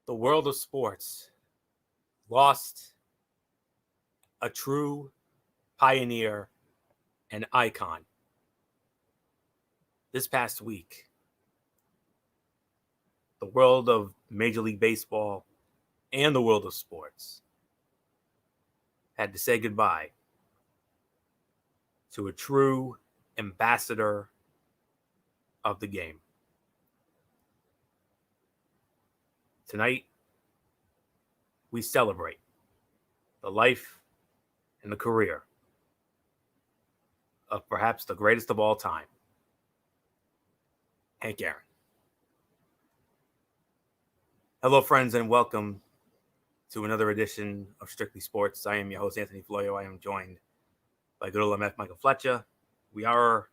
The world of sports lost a true pioneer and icon this past week. The world of Major League Baseball and the world of sports had to say goodbye to a true ambassador of the game. Tonight, we celebrate the life and the career of perhaps the greatest of all time, Hank Aaron. Hello, friends, and welcome to another edition of Strictly Sports. I am your host, Anthony Floyo. I am joined by good old MF Michael Fletcher. We are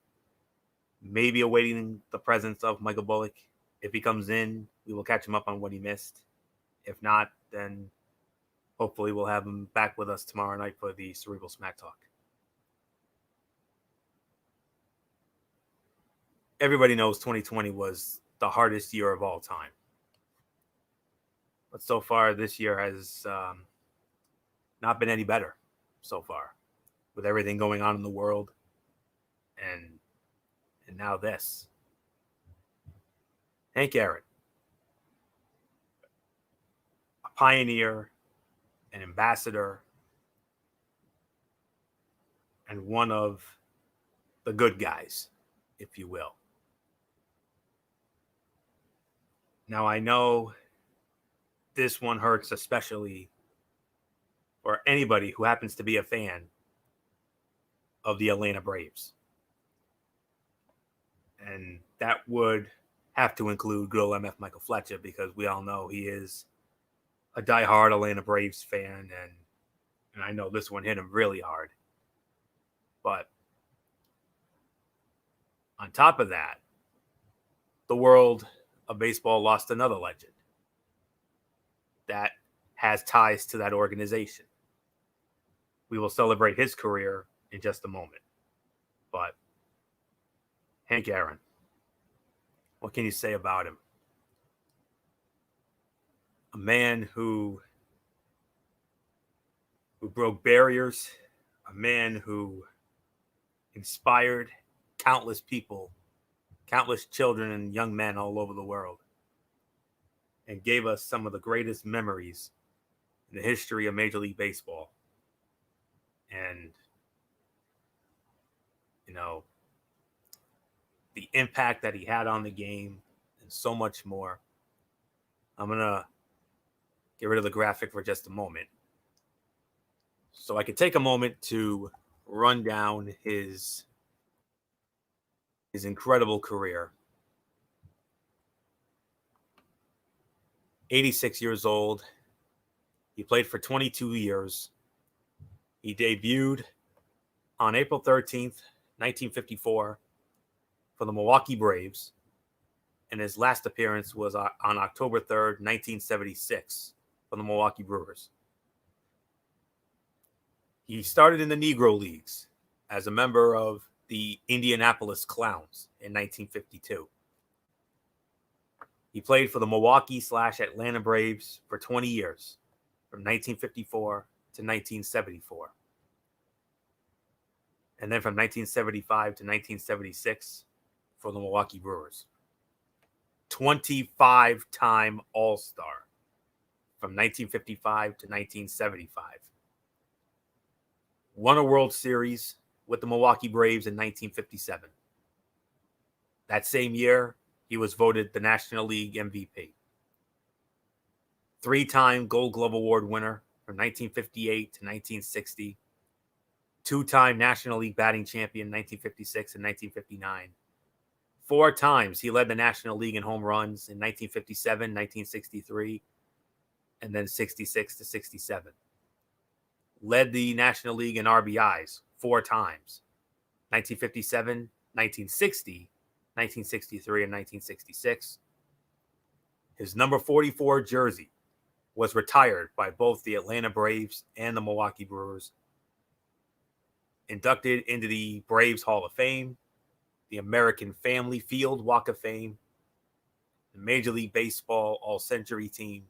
maybe awaiting the presence of Michael Bullock. If he comes in, we will catch him up on what he missed. If not, then hopefully we'll have him back with us tomorrow night for the Cerebral Smack Talk. Everybody knows 2020 was the hardest year of all time. But so far, this year has not been any better so far, with everything going on in the world, and now this. Hank Aaron, a pioneer, an ambassador, and one of the good guys, if you will. Now, I know this one hurts especially for anybody who happens to be a fan of the Atlanta Braves. And that would have to include good old MF Michael Fletcher, because we all know he is a diehard Atlanta Braves fan, and I know this one hit him really hard. But on top of that, the world of baseball lost another legend that has ties to that organization. We will celebrate his career in just a moment. But Hank Aaron, what can you say about him? A man who broke barriers, a man who inspired countless people, countless children and young men all over the world, and gave us some of the greatest memories in the history of Major League Baseball. And, the impact that he had on the game and so much more. I'm going to get rid of the graphic for just a moment, so I could take a moment to run down his incredible career. 86 years old. He played for 22 years. He debuted on April 13th, 1954 for the Milwaukee Braves, and his last appearance was on October 3rd, 1976 for the Milwaukee Brewers. He started in the Negro Leagues as a member of the Indianapolis Clowns in 1952. He played for the Milwaukee/Atlanta Braves for 20 years, from 1954 to 1974. And then from 1975 to 1976 for the Milwaukee Brewers. 25-time All-Star from 1955 to 1975. Won a World Series with the Milwaukee Braves in 1957. That same year, he was voted the National League MVP. 3-time Gold Glove Award winner from 1958 to 1960. 2-time National League batting champion in 1956 and 1959. 4 times he led the National League in home runs in 1957, 1963, and then 66 to 67. Led the National League in RBIs 4 times. 1957, 1960, 1963, and 1966. His number 44 jersey was retired by both the Atlanta Braves and the Milwaukee Brewers. Inducted into the Braves Hall of Fame, the American Family Field Walk of Fame, the Major League Baseball All-Century Team,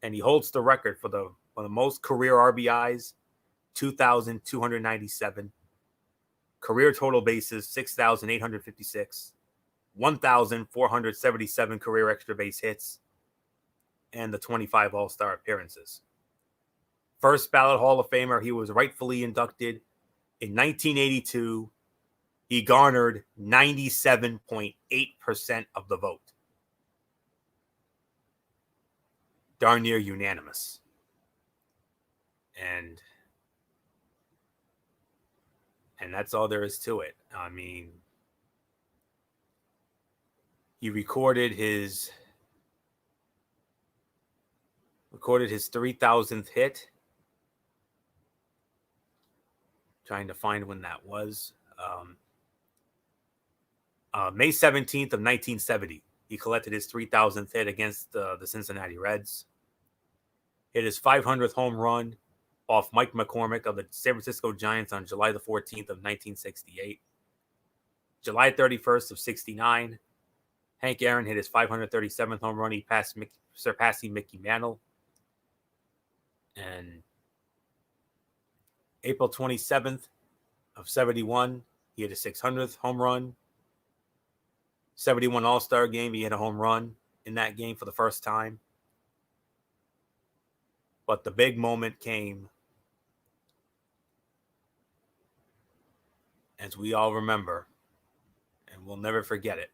and he holds the record for the most career RBIs, 2,297. Career total bases, 6,856. 1,477 career extra base hits, and the 25 All-Star appearances. First ballot Hall of Famer, he was rightfully inducted in 1982. He garnered 97.8% of the vote. Darn near unanimous. And that's all there is to it. I mean, he recorded his 3,000th hit. Trying to find when that was. May 17th of 1970, he collected his 3,000th hit against the Cincinnati Reds. Hit his 500th home run off Mike McCormick of the San Francisco Giants on July the 14th of 1968. July 31st of 69, Hank Aaron hit his 537th home run. He surpassing Mickey Mantle. And April 27th of 71, he hit his 600th home run. 71 All-Star game, he hit a home run in that game for the first time. But the big moment came, as we all remember, and we'll never forget it.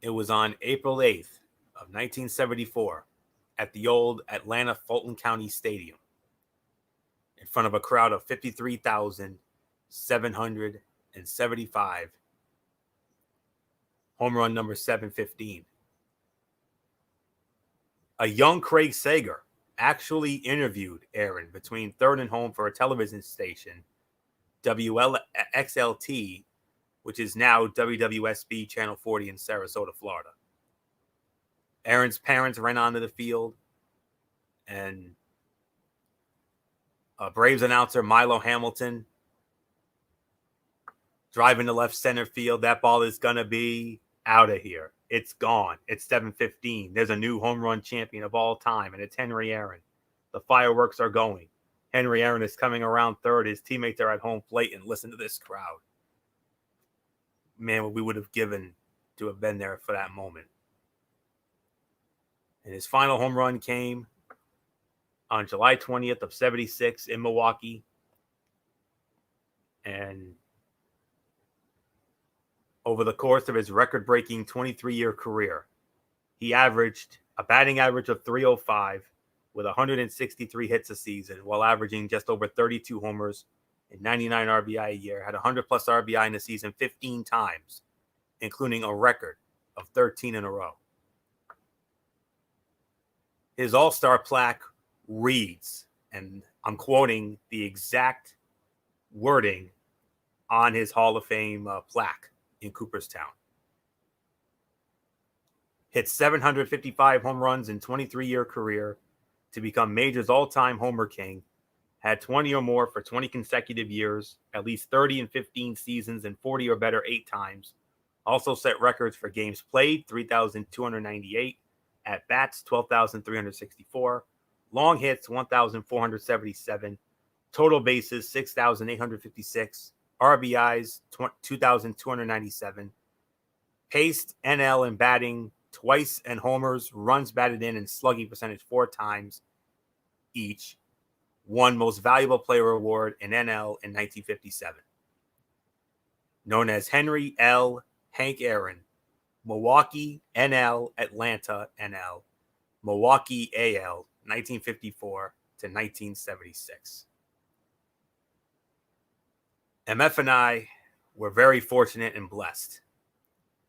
It was on April 8th of 1974 at the old Atlanta Fulton County Stadium in front of a crowd of 53,775. Home run number 715. A young Craig Sager actually interviewed Aaron between third and home for a television station, WXLT, which is now WWSB Channel 40 in Sarasota, Florida. Aaron's parents ran onto the field, and Braves announcer Milo Hamilton driving to left center field. That ball is going to be out of here. It's gone. It's 7:15. There's a new home run champion of all time, and it's Henry Aaron. The fireworks are going. Henry Aaron is coming around third. His teammates are at home plate, and listen to this crowd. Man, what we would have given to have been there for that moment. And his final home run came on July 20th of 76 in Milwaukee. And over the course of his record-breaking 23-year career, he averaged a batting average of .305 with 163 hits a season while averaging just over 32 homers and 99 RBI a year. Had 100-plus RBI in the season 15 times, including a record of 13 in a row. His All-Star plaque reads, and I'm quoting the exact wording on his Hall of Fame plaque in Cooperstown. Hit 755 home runs in 23-year career to become Major's all-time homer king. Had 20 or more for 20 consecutive years, at least 30 and 15 seasons, and 40 or better 8 times. Also set records for games played, 3,298. At bats, 12,364. Long hits, 1,477. Total bases, 6,856. RBIs, 2,297. Paced NL in batting twice and homers, runs batted in, and slugging percentage 4 times each. Won Most Valuable Player Award in NL in 1957. Known as Henry L. Hank Aaron, Milwaukee, NL, Atlanta, NL, Milwaukee, AL, 1954 to 1976. MF and I were very fortunate and blessed.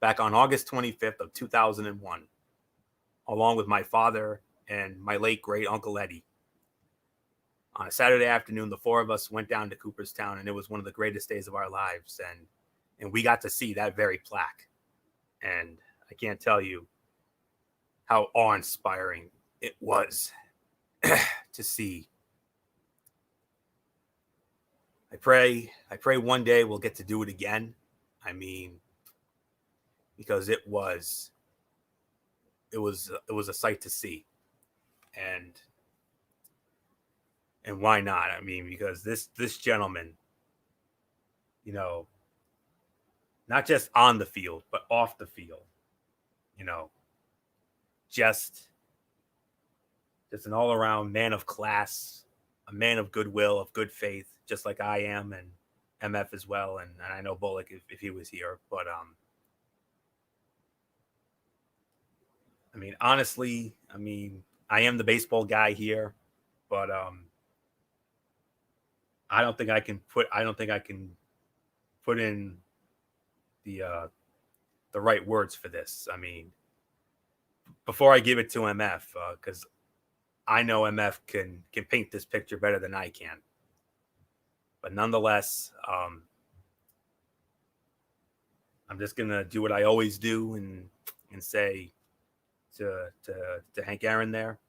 Back on August 25th of 2001, along with my father and my late great Uncle Eddie, on a Saturday afternoon, the 4 of us went down to Cooperstown, and it was one of the greatest days of our lives. And we got to see that very plaque. And I can't tell you how awe-inspiring it was to see. I pray one day we'll get to do it again. I mean, because it was it was a sight to see, and why not? I mean, because this gentleman, you know, not just on the field but off the field, you know, just an all around man of class, a man of goodwill, of good faith, just like I am, and MF as well, and I know Bullock if he was here, but I mean, honestly, I mean, I am the baseball guy here, but I don't think I can put in the right words for this. I mean, before I give it to MF, because I know MF can paint this picture better than I can. But nonetheless, I'm just gonna do what I always do and say to Hank Aaron there,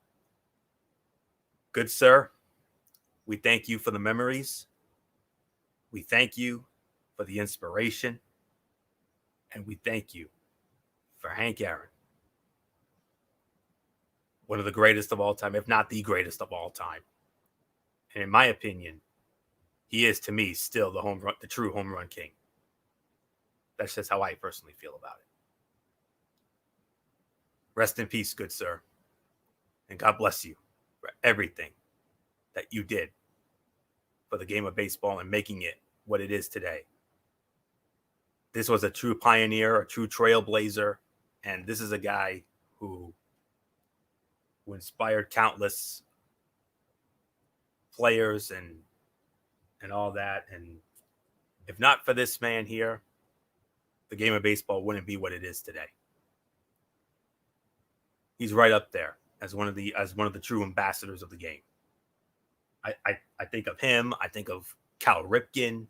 good sir, we thank you for the memories. We thank you for the inspiration. And we thank you for Hank Aaron, one of the greatest of all time, if not the greatest of all time. And in my opinion, he is to me still the true home run king. That's just how I personally feel about it. Rest in peace, good sir. And God bless you for everything that you did for the game of baseball and making it what it is today. This was a true pioneer, a true trailblazer, and this is a guy who inspired countless players and all that. And if not for this man here, the game of baseball wouldn't be what it is today. He's right up there as one of the true ambassadors of the game. I think of him. I think of Cal Ripken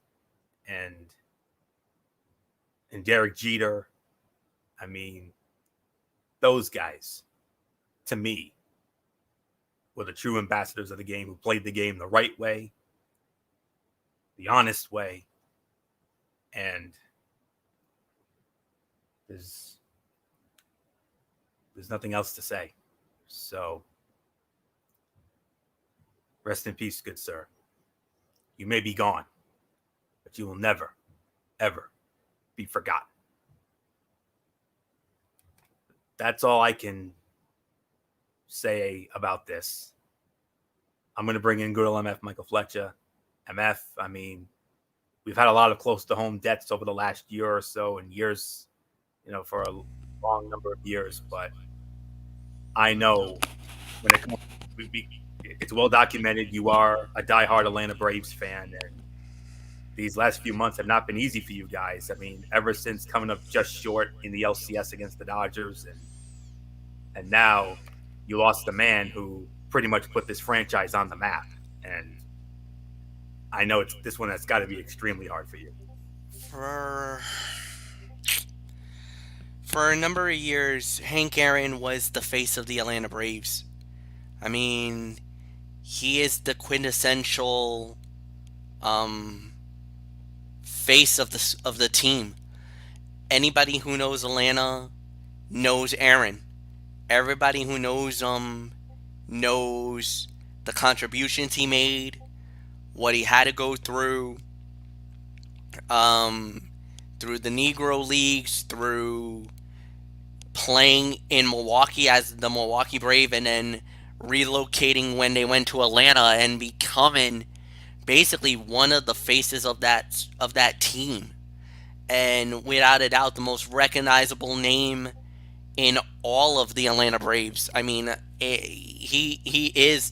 and Derek Jeter. I mean, those guys, to me, were the true ambassadors of the game who played the game the right way, the honest way, and there's nothing else to say. So, rest in peace, good sir. You may be gone, but you will never, ever be forgotten. That's all I can say about this. I'm going to bring in good old MF Michael Fletcher. MF, I mean, we've had a lot of close to home deaths over the last year or so, and years, for a long number of years. But I know when it comes, it's well documented. You are a diehard Atlanta Braves fan, and these last few months have not been easy for you guys. I mean, ever since coming up just short in the LCS against the Dodgers, and now you lost the man who pretty much put this franchise on the map. And I know it's this one that's got to be extremely hard for you. For a number of years, Hank Aaron was the face of the Atlanta Braves. I mean, he is the quintessential face of the team. Anybody who knows Atlanta knows Aaron. Everybody who knows knows the contributions he made, what he had to go through the Negro Leagues, through playing in Milwaukee as the Milwaukee Brave, and then relocating when they went to Atlanta and becoming basically one of the faces of that team. And without a doubt, the most recognizable name in all of the Atlanta Braves. I mean, he's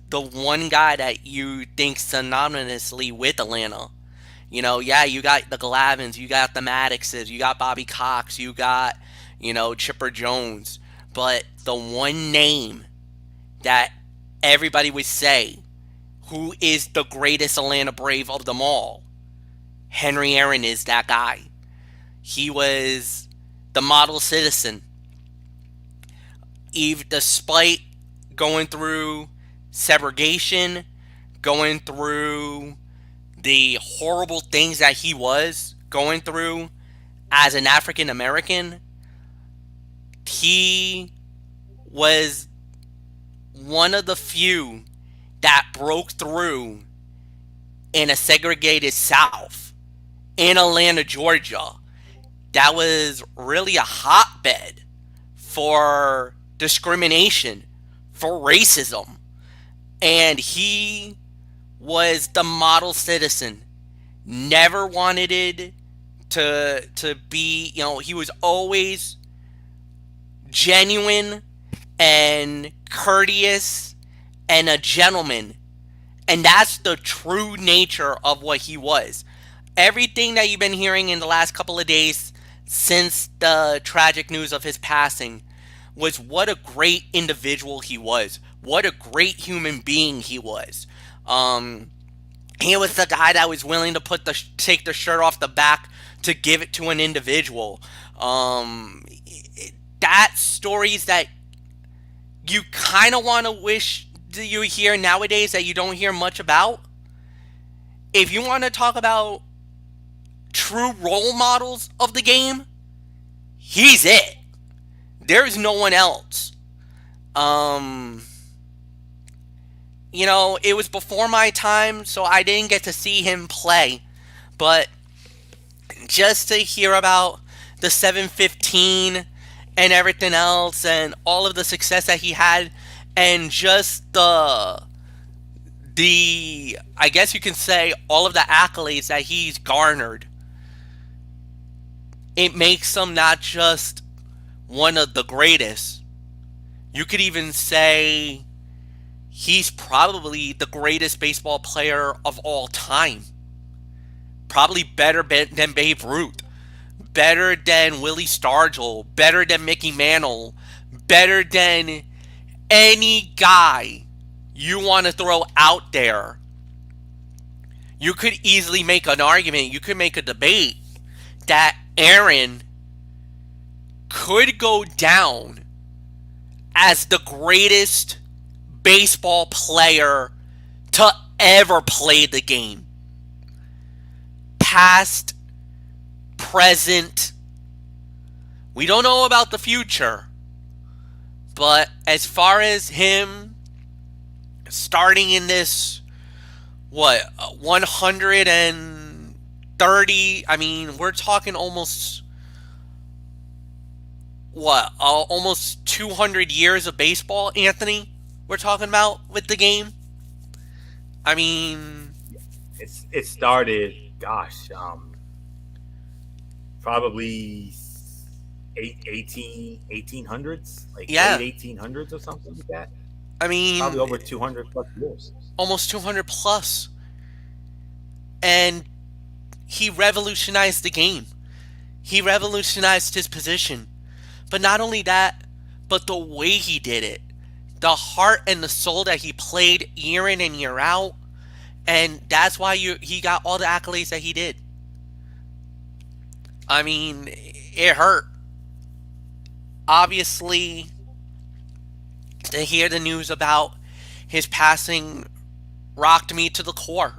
the one guy that you think synonymously with Atlanta. Yeah, you got the Glavins, you got the Maddoxes, you got Bobby Cox, you got, Chipper Jones. But the one name that everybody would say, who is the greatest Atlanta Brave of them all? Henry Aaron is that guy. He was the model citizen. Despite going through segregation, going through the horrible things that he was going through as an African American, he was one of the few that broke through in a segregated South in Atlanta, Georgia. That was really a hotbed for discrimination, for racism. And he was the model citizen. Never wanted it to be, he was always genuine and courteous and a gentleman. And that's the true nature of what he was. Everything that you've been hearing in the last couple of days since the tragic news of his passing was what a great individual he was. What a great human being he was. He was the guy that was willing to take the shirt off the back to give it to an individual. That's stories that you kind of want to wish that you hear nowadays that you don't hear much about. If you want to talk about true role models of the game, he's it. There's no one else. It was before my time, so I didn't get to see him play. But just to hear about the 715 and everything else and all of the success that he had and just the I guess you can say all of the accolades that he's garnered, it makes him not just one of the greatest. You could even say he's probably the greatest baseball player of all time. Probably better than Babe Ruth. Better than Willie Stargell. Better than Mickey Mantle. Better than any guy you want to throw out there. You could easily make an argument. You could make a debate that Aaron could go down as the greatest baseball player to ever play the game. Past, present. We don't know about the future. But as far as him starting in this, 130, we're talking almost 200 years of baseball, Anthony, we're talking about with the game. It started, probably 1800s, late 1800s or something like that. Probably over 200 plus years. Almost 200 plus. And he revolutionized the game. He revolutionized his position. But not only that, but the way he did it. The heart and the soul that he played year in and year out. And that's why he got all the accolades that he did. It hurt. Obviously, to hear the news about his passing rocked me to the core.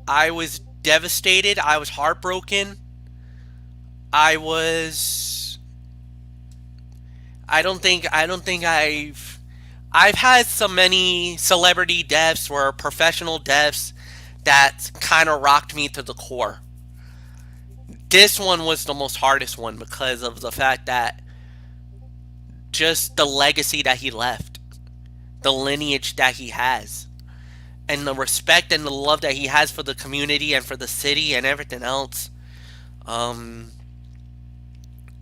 I was devastated. I was heartbroken. I don't think I've had so many celebrity deaths or professional deaths that kind of rocked me to the core. This one was the most hardest one because of the fact that just the legacy that he left, the lineage that he has, and the respect and the love that he has for the community and for the city and everything else.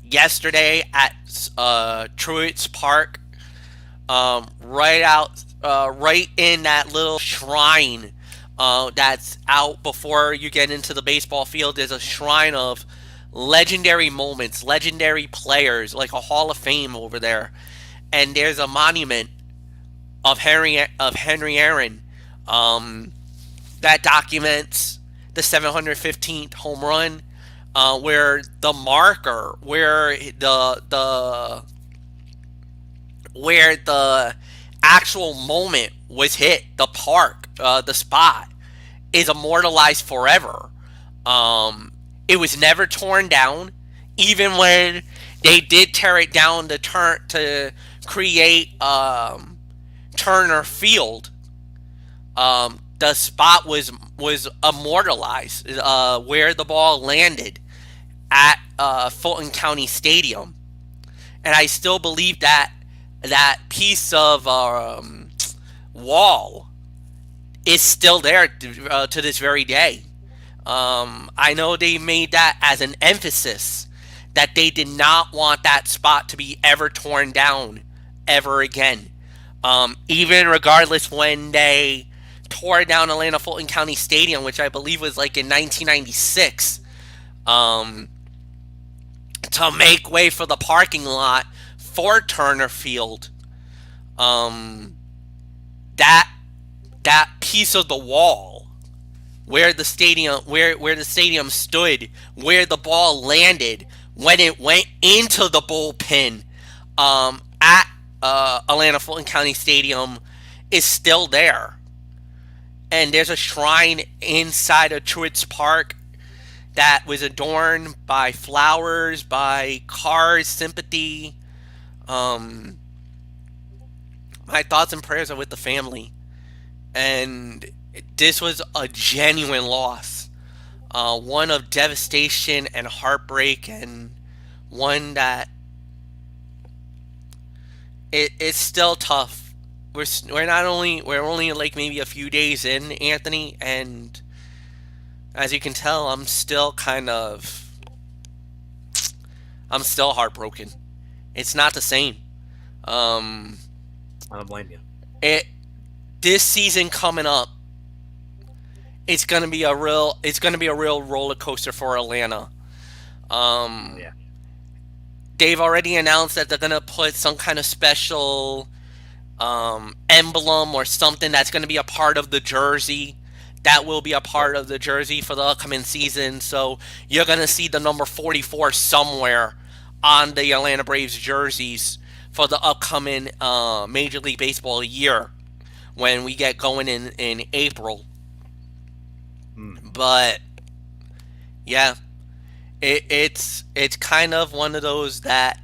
Yesterday at Truist Park, right in that little shrine that's out before you get into the baseball field, there's a shrine of legendary moments, legendary players, like a Hall of Fame over there. And there's a monument of Henry Aaron that documents the 715th home run, where the marker, where the actual moment was hit, the park, the spot, is immortalized forever. It was never torn down, even when They did tear it down to create Turner Field. The spot was immortalized where the ball landed at Fulton County Stadium, and I still believe that that piece of wall is still there to this very day. I know they made that as an emphasis that they did not want that spot to be ever torn down ever again. Even regardless when they tore down Atlanta Fulton County Stadium, which I believe was like in 1996, um, to make way for the parking lot for Turner Field. Um, that that piece of the wall where the stadium stood, where the ball landed when it went into the bullpen at Atlanta Fulton County Stadium is still there. And there's a shrine inside of Truitt's Park that was adorned by flowers, by Cars sympathy. Um, my thoughts and prayers are with the family. And this was a genuine loss, one of devastation and heartbreak, and one that it's still tough. We're only like maybe a few days in, Anthony, and as you can tell, I'm still heartbroken. It's not the same. Um, I don't blame you. it this season coming up, it's gonna be a real roller coaster for Atlanta. Um, Yeah. they've already announced that they're gonna put some kind of special emblem or something that's gonna be a part of the jersey. That will be a Yep. part of the jersey for the upcoming season. So you're gonna see the number 44 somewhere on the Atlanta Braves jerseys for the upcoming Major League Baseball year when we get going in April. Mm. But yeah, it's kind of one of those that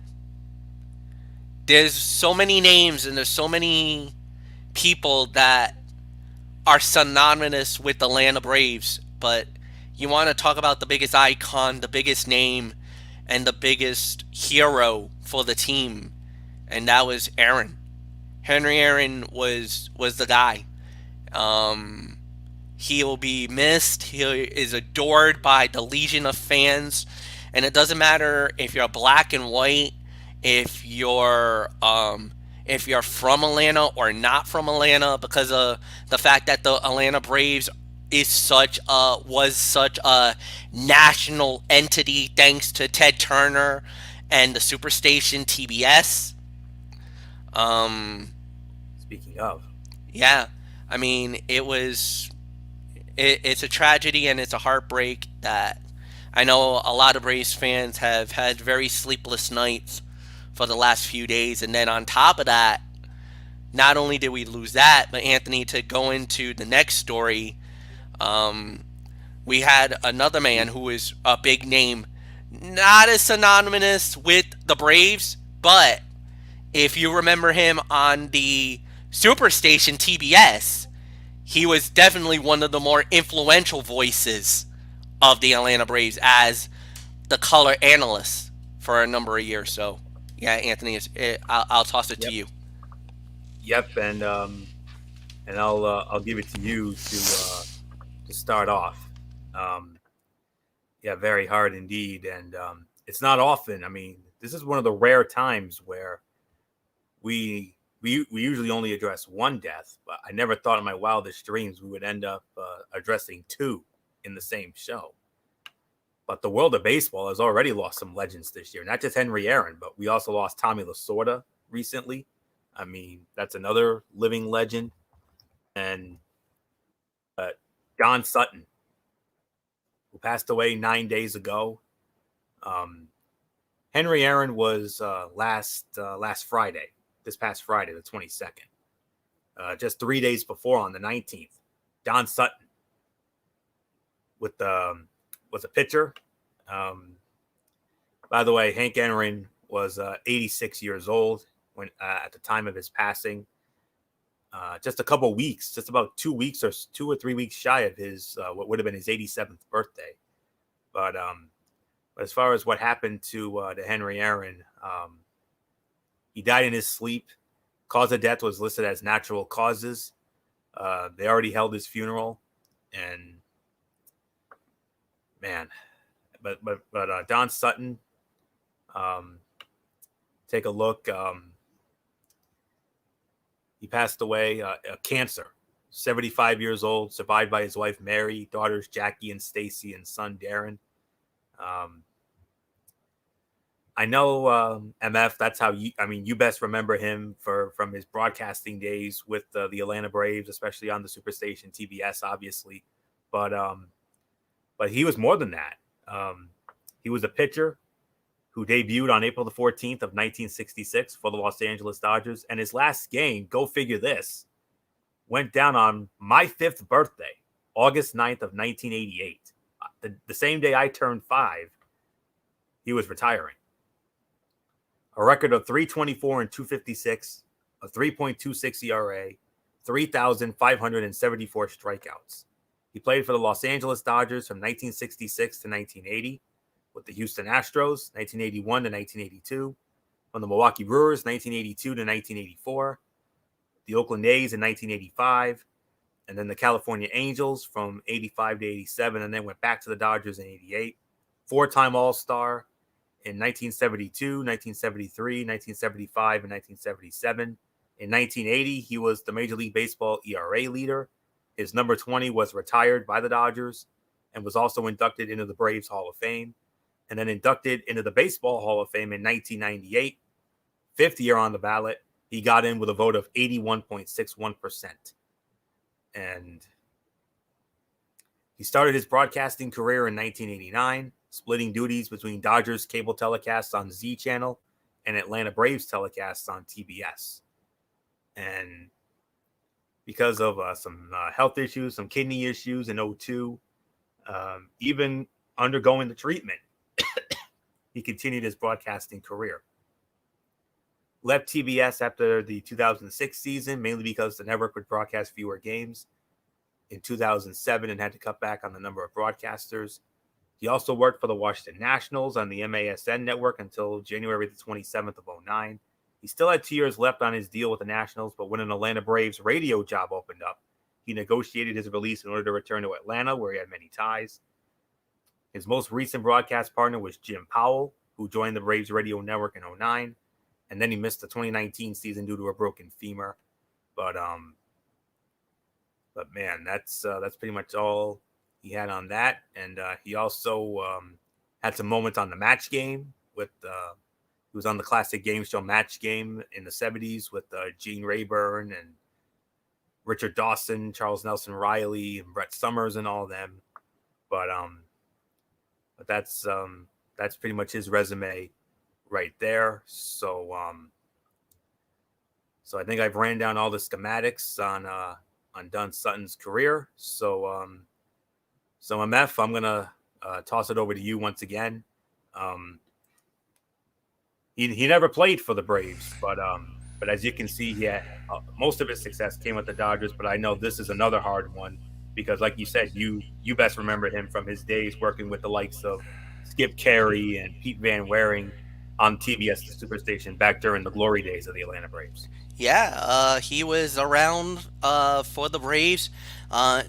there's so many names and there's so many people that are synonymous with the Atlanta Braves, but you want to talk about the biggest icon, the biggest name, and the biggest hero for the team, and that was Aaron. Henry Aaron was the guy. Um, he will be missed. He is adored by the legion of fans, and it doesn't matter if you're black and white, if you're from Atlanta or not from Atlanta, because of the fact that the Atlanta Braves was such a national entity thanks to Ted Turner and the Superstation TBS. Um, Speaking of, yeah, I mean it's a tragedy and it's a heartbreak that I know a lot of Braves fans have had very sleepless nights for the last few days. And then on top of that, not only did we lose that, but Anthony, to go into the next story, um, we had another man who is a big name, not as synonymous with the Braves, but if you remember him on the Superstation TBS, he was definitely one of the more influential voices of the Atlanta Braves as the color analyst for a number of years. So, yeah, Anthony, I'll toss it to yep, you. yep, and I'll give it to you to start off. Um, yeah, very hard indeed, and it's not often. I mean, this is one of the rare times where we usually only address one death, but I never thought in my wildest dreams we would end up addressing two in the same show. But the world of baseball has already lost some legends this year. Not just Henry Aaron, but we also lost Tommy Lasorda recently. I mean, that's another living legend. And uh, John Sutton, who passed away 9 days ago. Um, Henry Aaron was last Friday, this past Friday, the 22nd. Just 3 days before, on the 19th, John Sutton with was a pitcher. Um, by the way, Hank Aaron was 86 years old when at the time of his passing. Just a couple weeks, just about 2 weeks or 2 or 3 weeks shy of his what would have been his 87th birthday. But as far as what happened to Henry Aaron, he died in his sleep. Cause of death was listed as natural causes. They already held his funeral, and man, but Don Sutton, take a look. He passed away cancer. 75 years old, survived by his wife Mary, daughters Jackie and Stacy, and son Darren. I know MF. That's how you best remember him from his broadcasting days with the Atlanta Braves, especially on the Superstation TBS, obviously. But he was more than that. He was a pitcher who debuted on April the 14th of 1966 for the Los Angeles Dodgers, and his last game, go figure this, went down on my 5th birthday, August 9th of 1988. The same day I turned 5, he was retiring. A record of 324 and 256, a 3.26 ERA, 3,574 strikeouts. He played for the Los Angeles Dodgers from 1966 to 1980, with the Houston Astros, 1981 to 1982, from the Milwaukee Brewers, 1982 to 1984, the Oakland A's in 1985, and then the California Angels from 85 to 87, and then went back to the Dodgers in 88. 4-time All-Star in 1972, 1973, 1975, and 1977. In 1980, he was the Major League Baseball ERA leader. His number 20 was retired by the Dodgers and was also inducted into the Braves Hall of Fame, and then inducted into the Baseball Hall of Fame in 1998. 5th year on the ballot, he got in with a vote of 81.61%. And he started his broadcasting career in 1989, splitting duties between Dodgers cable telecasts on Z Channel and Atlanta Braves telecasts on TBS. And because of some health issues, some kidney issues in 2002, even undergoing the treatment, he continued his broadcasting career. Left TBS after the 2006 season, mainly because the network would broadcast fewer games in 2007 and had to cut back on the number of broadcasters. He also worked for the Washington Nationals on the MASN network until January the 27th of 2009. He still had 2 years left on his deal with the Nationals, but when an Atlanta Braves radio job opened up, he negotiated his release in order to return to Atlanta, where he had many ties. His most recent broadcast partner was Jim Powell, who joined the Braves radio network in 2009, and then he missed the 2019 season due to a broken femur. But man, that's pretty much all he had on that. And he also had some moments on the Match Game with he was on the classic game show Match Game in the 70s with Gene Rayburn and Richard Dawson, Charles Nelson Riley, and Brett Summers and all of them. But that's pretty much his resume right there. So I think I've ran down all the schematics on Don Sutton's career. So MF, I'm gonna toss it over to you once again. He never played for the Braves, but as you can see, most of his success came with the Dodgers. But I know this is another hard one because, like you said, you best remember him from his days working with the likes of Skip Carey and Pete Van Waring on TBS, the Superstation, back during the glory days of the Atlanta Braves. Yeah, he was around for the Braves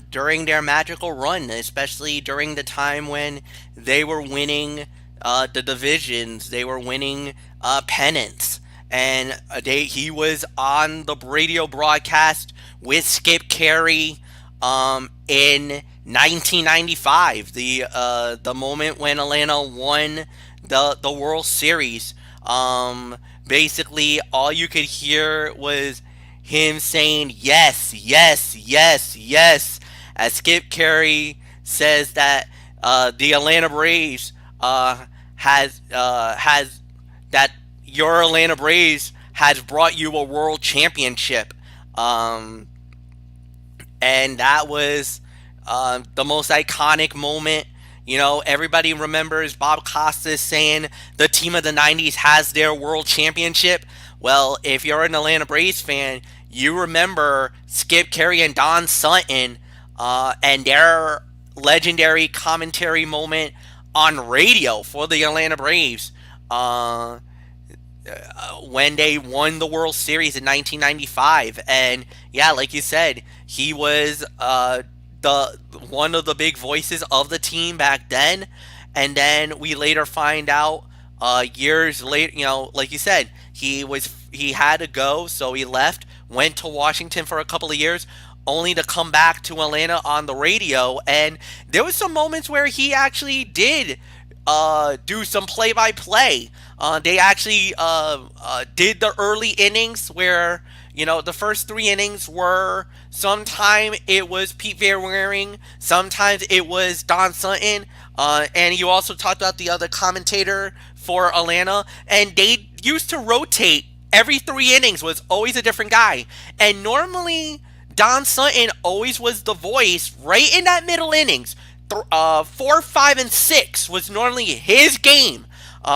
during their magical run, especially during the time when they were winning the divisions, they were winning pennants, and he was on the radio broadcast with Skip Carey in 1995, the moment when Atlanta won the World Series. Basically, all you could hear was him saying yes, yes, yes, yes, as Skip Carey says that the Atlanta Braves has that your Atlanta Braves has brought you a world championship, and that was the most iconic moment, Everybody remembers Bob Costas saying the team of the 90s has their world championship. Well, if you're an Atlanta Braves fan, you remember Skip Carey and Don Sutton and their legendary commentary moment on radio for the Atlanta Braves when they won the World Series in 1995. And yeah, like you said, he was the one of the big voices of the team back then. And then we later find out years later, like you said, he had to go, so he left, went to Washington for a couple of years, only to come back to Atlanta on the radio. And there was some moments where he actually did do some play-by-play. They actually did the early innings where, the first 3 innings were, sometime it was Pete Verweering, sometimes it was Don Sutton, and you also talked about the other commentator for Atlanta, and they used to rotate. Every 3 innings was always a different guy. And normally, Don Sutton always was the voice right in that middle innings. 4, 5, and 6 was normally his game,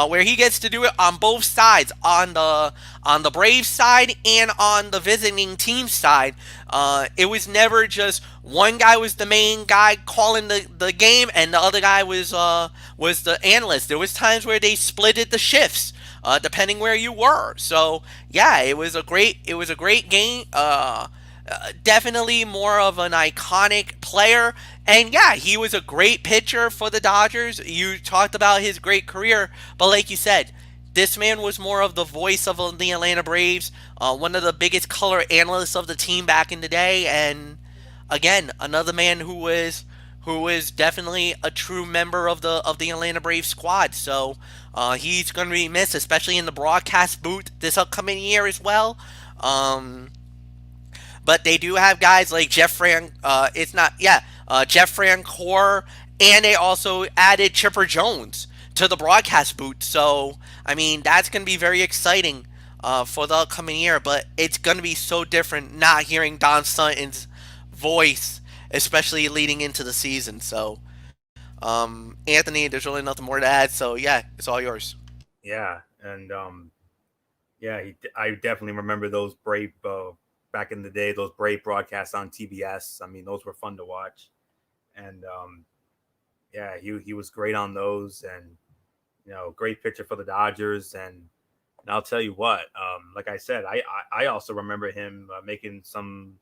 where he gets to do it on both sides, on the Braves side and on the visiting team side. It was never just one guy was the main guy calling the game, and the other guy was the analyst. There was times where they splitted the shifts, depending where you were. So yeah, it was a great game. Definitely more of an iconic player. And yeah, he was a great pitcher for the Dodgers. You talked about his great career, but like you said, this man was more of the voice of the Atlanta Braves, one of the biggest color analysts of the team back in the day, and again, another man who was definitely a true member of the Atlanta Braves squad. So he's going to be missed, especially in the broadcast booth this upcoming year as well. But they do have guys like Jeff Francoeur, and they also added Chipper Jones to the broadcast booth. So I mean, that's going to be very exciting for the upcoming year. But it's going to be so different not hearing Don Sutton's voice, especially leading into the season. So Anthony, there's really nothing more to add. So yeah, it's all yours. Yeah, and yeah, I definitely remember those Brave back in the day, those Brave broadcasts on TBS. I mean, those were fun to watch, and yeah, he was great on those, and great pitcher for the Dodgers. And I'll tell you what, like I said, I also remember him making some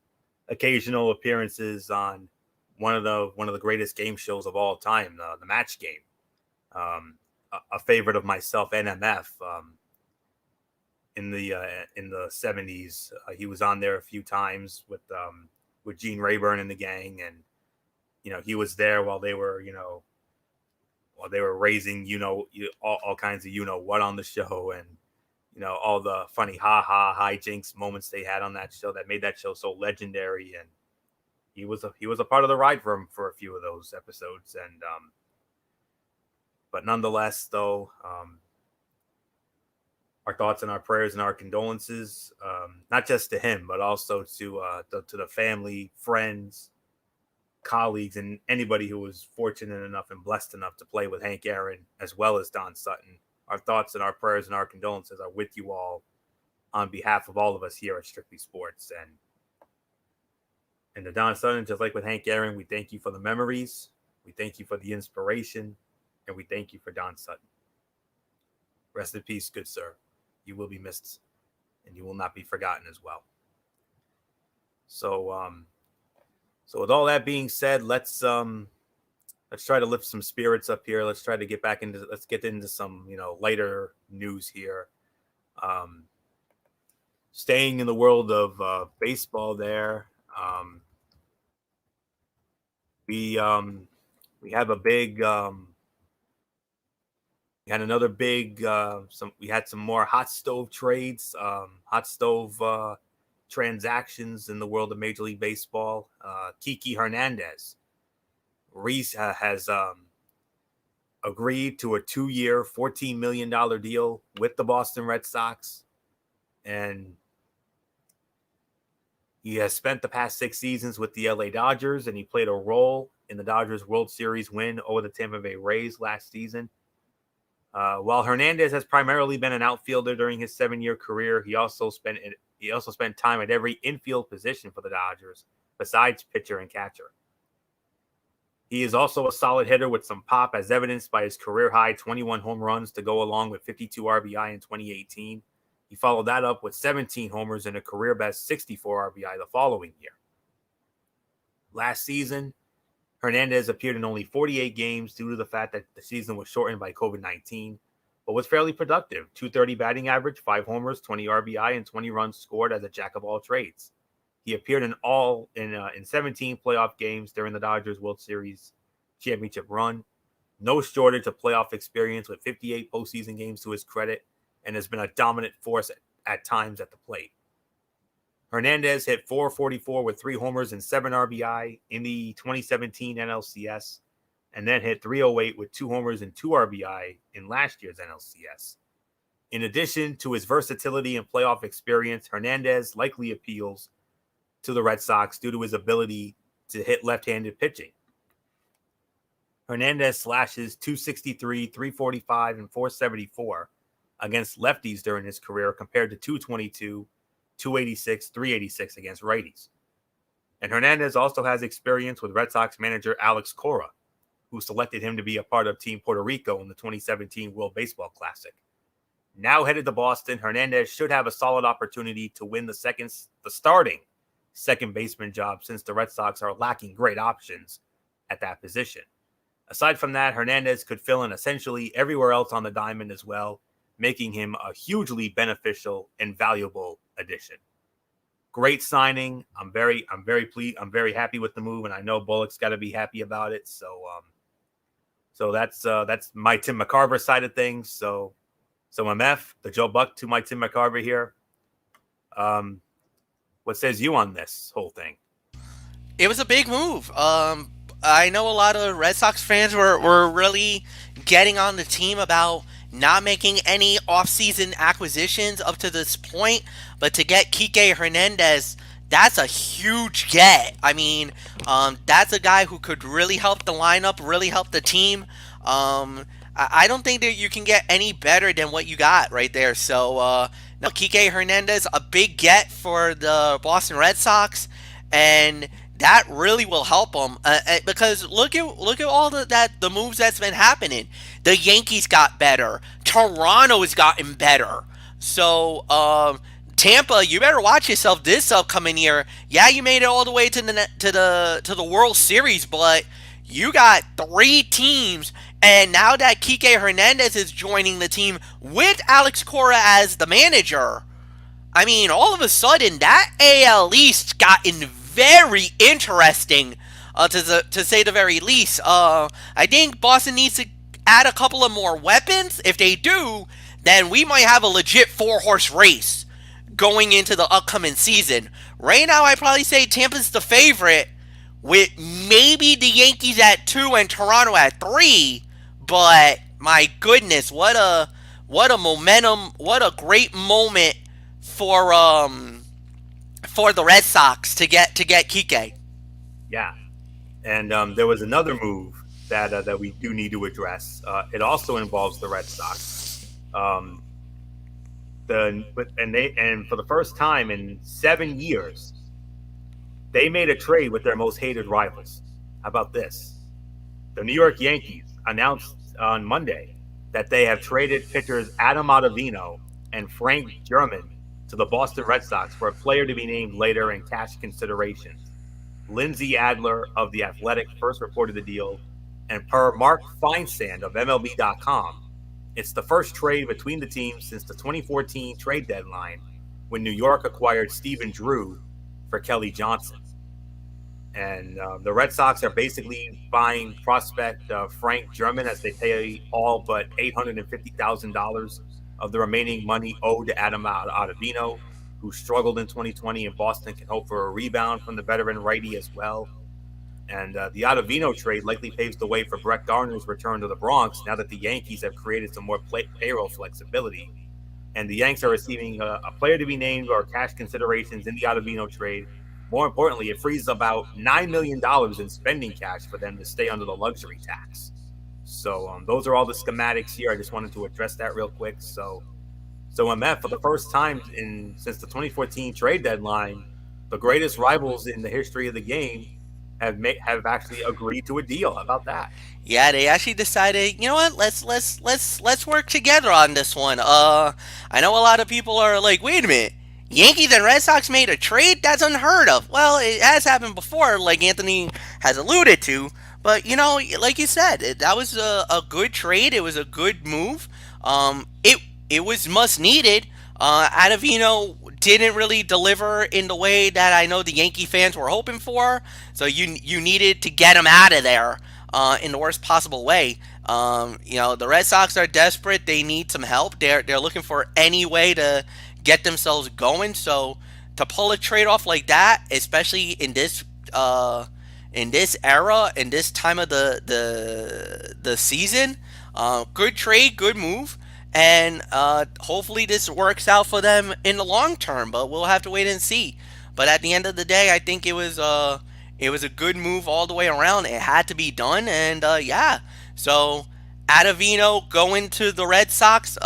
occasional appearances on one of the greatest game shows of all time, the Match Game. A favorite of myself, NMF. In the 70s, he was on there a few times with Gene Rayburn and the gang, and he was there while they were raising all kinds of what on the show, and all the funny hijinks moments they had on that show that made that show so legendary. And he was a part of the ride for him for a few of those episodes. And but nonetheless, though, our thoughts and our prayers and our condolences, not just to him, but also to the family, friends, colleagues, and anybody who was fortunate enough and blessed enough to play with Hank Aaron as well as Don Sutton. Our thoughts and our prayers and our condolences are with you all on behalf of all of us here at Strictly Sports. And to Don Sutton, just like with Hank Aaron, we thank you for the memories, we thank you for the inspiration, and we thank you for Don Sutton. Rest in peace, good sir. You will be missed, and you will not be forgotten as well. So, so with all that being said, let's try to lift some spirits up here. Let's try to let's get into some lighter news here. Staying in the world of baseball, there, we have a big. We had another big. We had some more hot stove trades, hot stove transactions in the world of Major League Baseball. Kiki Hernandez has agreed to a 2-year, $14 million deal with the Boston Red Sox, and he has spent the past 6 seasons with the LA Dodgers, and he played a role in the Dodgers World Series win over the Tampa Bay Rays last season. While Hernandez has primarily been an outfielder during his 7-year career, he also spent time at every infield position for the Dodgers, besides pitcher and catcher. He is also a solid hitter with some pop, as evidenced by his career-high 21 home runs to go along with 52 RBI in 2018. He followed that up with 17 homers and a career-best 64 RBI the following year. Last season, Hernandez appeared in only 48 games due to the fact that the season was shortened by COVID-19, but was fairly productive. .230 batting average, 5 homers, 20 RBI, and 20 runs scored as a jack of all trades. He appeared in 17 playoff games during the Dodgers World Series championship run. No shortage of playoff experience with 58 postseason games to his credit, and has been a dominant force at times at the plate. Hernandez hit .444 with 3 homers and 7 RBI in the 2017 NLCS, and then hit .308 with 2 homers and 2 RBI in last year's NLCS. In addition to his versatility and playoff experience, Hernandez likely appeals to the Red Sox due to his ability to hit left-handed pitching. Hernandez slashes .263, .345, and .474 against lefties during his career compared to .222, .286, .386 against righties. And Hernandez also has experience with Red Sox manager Alex Cora, who selected him to be a part of Team Puerto Rico in the 2017 World Baseball Classic. Now headed to Boston, Hernandez should have a solid opportunity to win the starting second baseman job, since the Red Sox are lacking great options at that position. Aside from that, Hernandez could fill in essentially everywhere else on the diamond as well, making him a hugely beneficial and valuable addition. Great signing. I'm very pleased. I'm very happy with the move, and I know Bullock's got to be happy about it. So that's my Tim McCarver side of things. So MF, the Joe Buck to my Tim McCarver here. What says you on this whole thing? It was a big move. I know a lot of Red Sox fans were really getting on the team about not making any offseason acquisitions up to this point, but to get Kike Hernandez, that's a huge get. I mean, that's a guy who could really help the lineup, really help the team. I don't think that you can get any better than what you got right there. So, now Kike Hernandez, a big get for the Boston Red Sox, and that really will help them because look at all the moves that's been happening. The Yankees got better. Toronto has gotten better. So Tampa, you better watch yourself this upcoming year. Yeah, you made it all the way to the World Series, but you got 3 teams. And now that Kike Hernandez is joining the team with Alex Cora as the manager, I mean, all of a sudden, that AL East gotten very interesting, to say the very least. I think Boston needs to add a couple of more weapons. If they do, then we might have a legit 4-horse race going into the upcoming season. Right now, I'd probably say Tampa's the favorite, with maybe the Yankees at 2 and Toronto at 3. But my goodness, what a momentum, what a great moment for the Red Sox to get Kike. Yeah, and there was another move that we do need to address. It also involves the Red Sox. And for the first time in 7 years, they made a trade with their most hated rivals. How about this? The New York Yankees announced on Monday that they have traded pitchers Adam Ottavino and Frank German to the Boston Red Sox for a player to be named later in cash considerations. Lindsay Adler of The Athletic first reported the deal, and per Mark Feinsand of MLB.com, it's the first trade between the teams since the 2014 trade deadline, when New York acquired Stephen Drew for Kelly Johnson. And the Red Sox are basically buying prospect Frank German, as they pay all but $850,000 of the remaining money owed to Adam Ottavino, who struggled in 2020, and Boston can hope for a rebound from the veteran righty as well. And the Ottavino trade likely paves the way for Brett Gardner's return to the Bronx now that the Yankees have created some more payroll flexibility. And the Yanks are receiving a player to be named or cash considerations in the Ottavino trade, more importantly, it frees about $9 million in spending cash for them to stay under the luxury tax. So those are all the schematics here. I just wanted to address that real quick. So MF, for the first time since the 2014 trade deadline, the greatest rivals in the history of the game have actually agreed to a deal. How about that? Yeah, they actually decided, you know what? Let's work together on this one. I know a lot of people are like, wait a minute, Yankees and Red Sox made a trade? That's unheard of. Well, it has happened before, like Anthony has alluded to. But like you said, that was a good trade. It was a good move. It was much needed. Adavino didn't really deliver in the way that I know the Yankee fans were hoping for. So you needed to get him out of there in the worst possible way. The Red Sox are desperate. They need some help. They're looking for any way to get themselves going. So to pull a trade off like that, especially in this era, in this time of the season, good trade, good move. And hopefully this works out for them in the long term, but we'll have to wait and see. But at the end of the day, I think it was a good move all the way around. It had to be done, and yeah. So Adavino going to the Red Sox.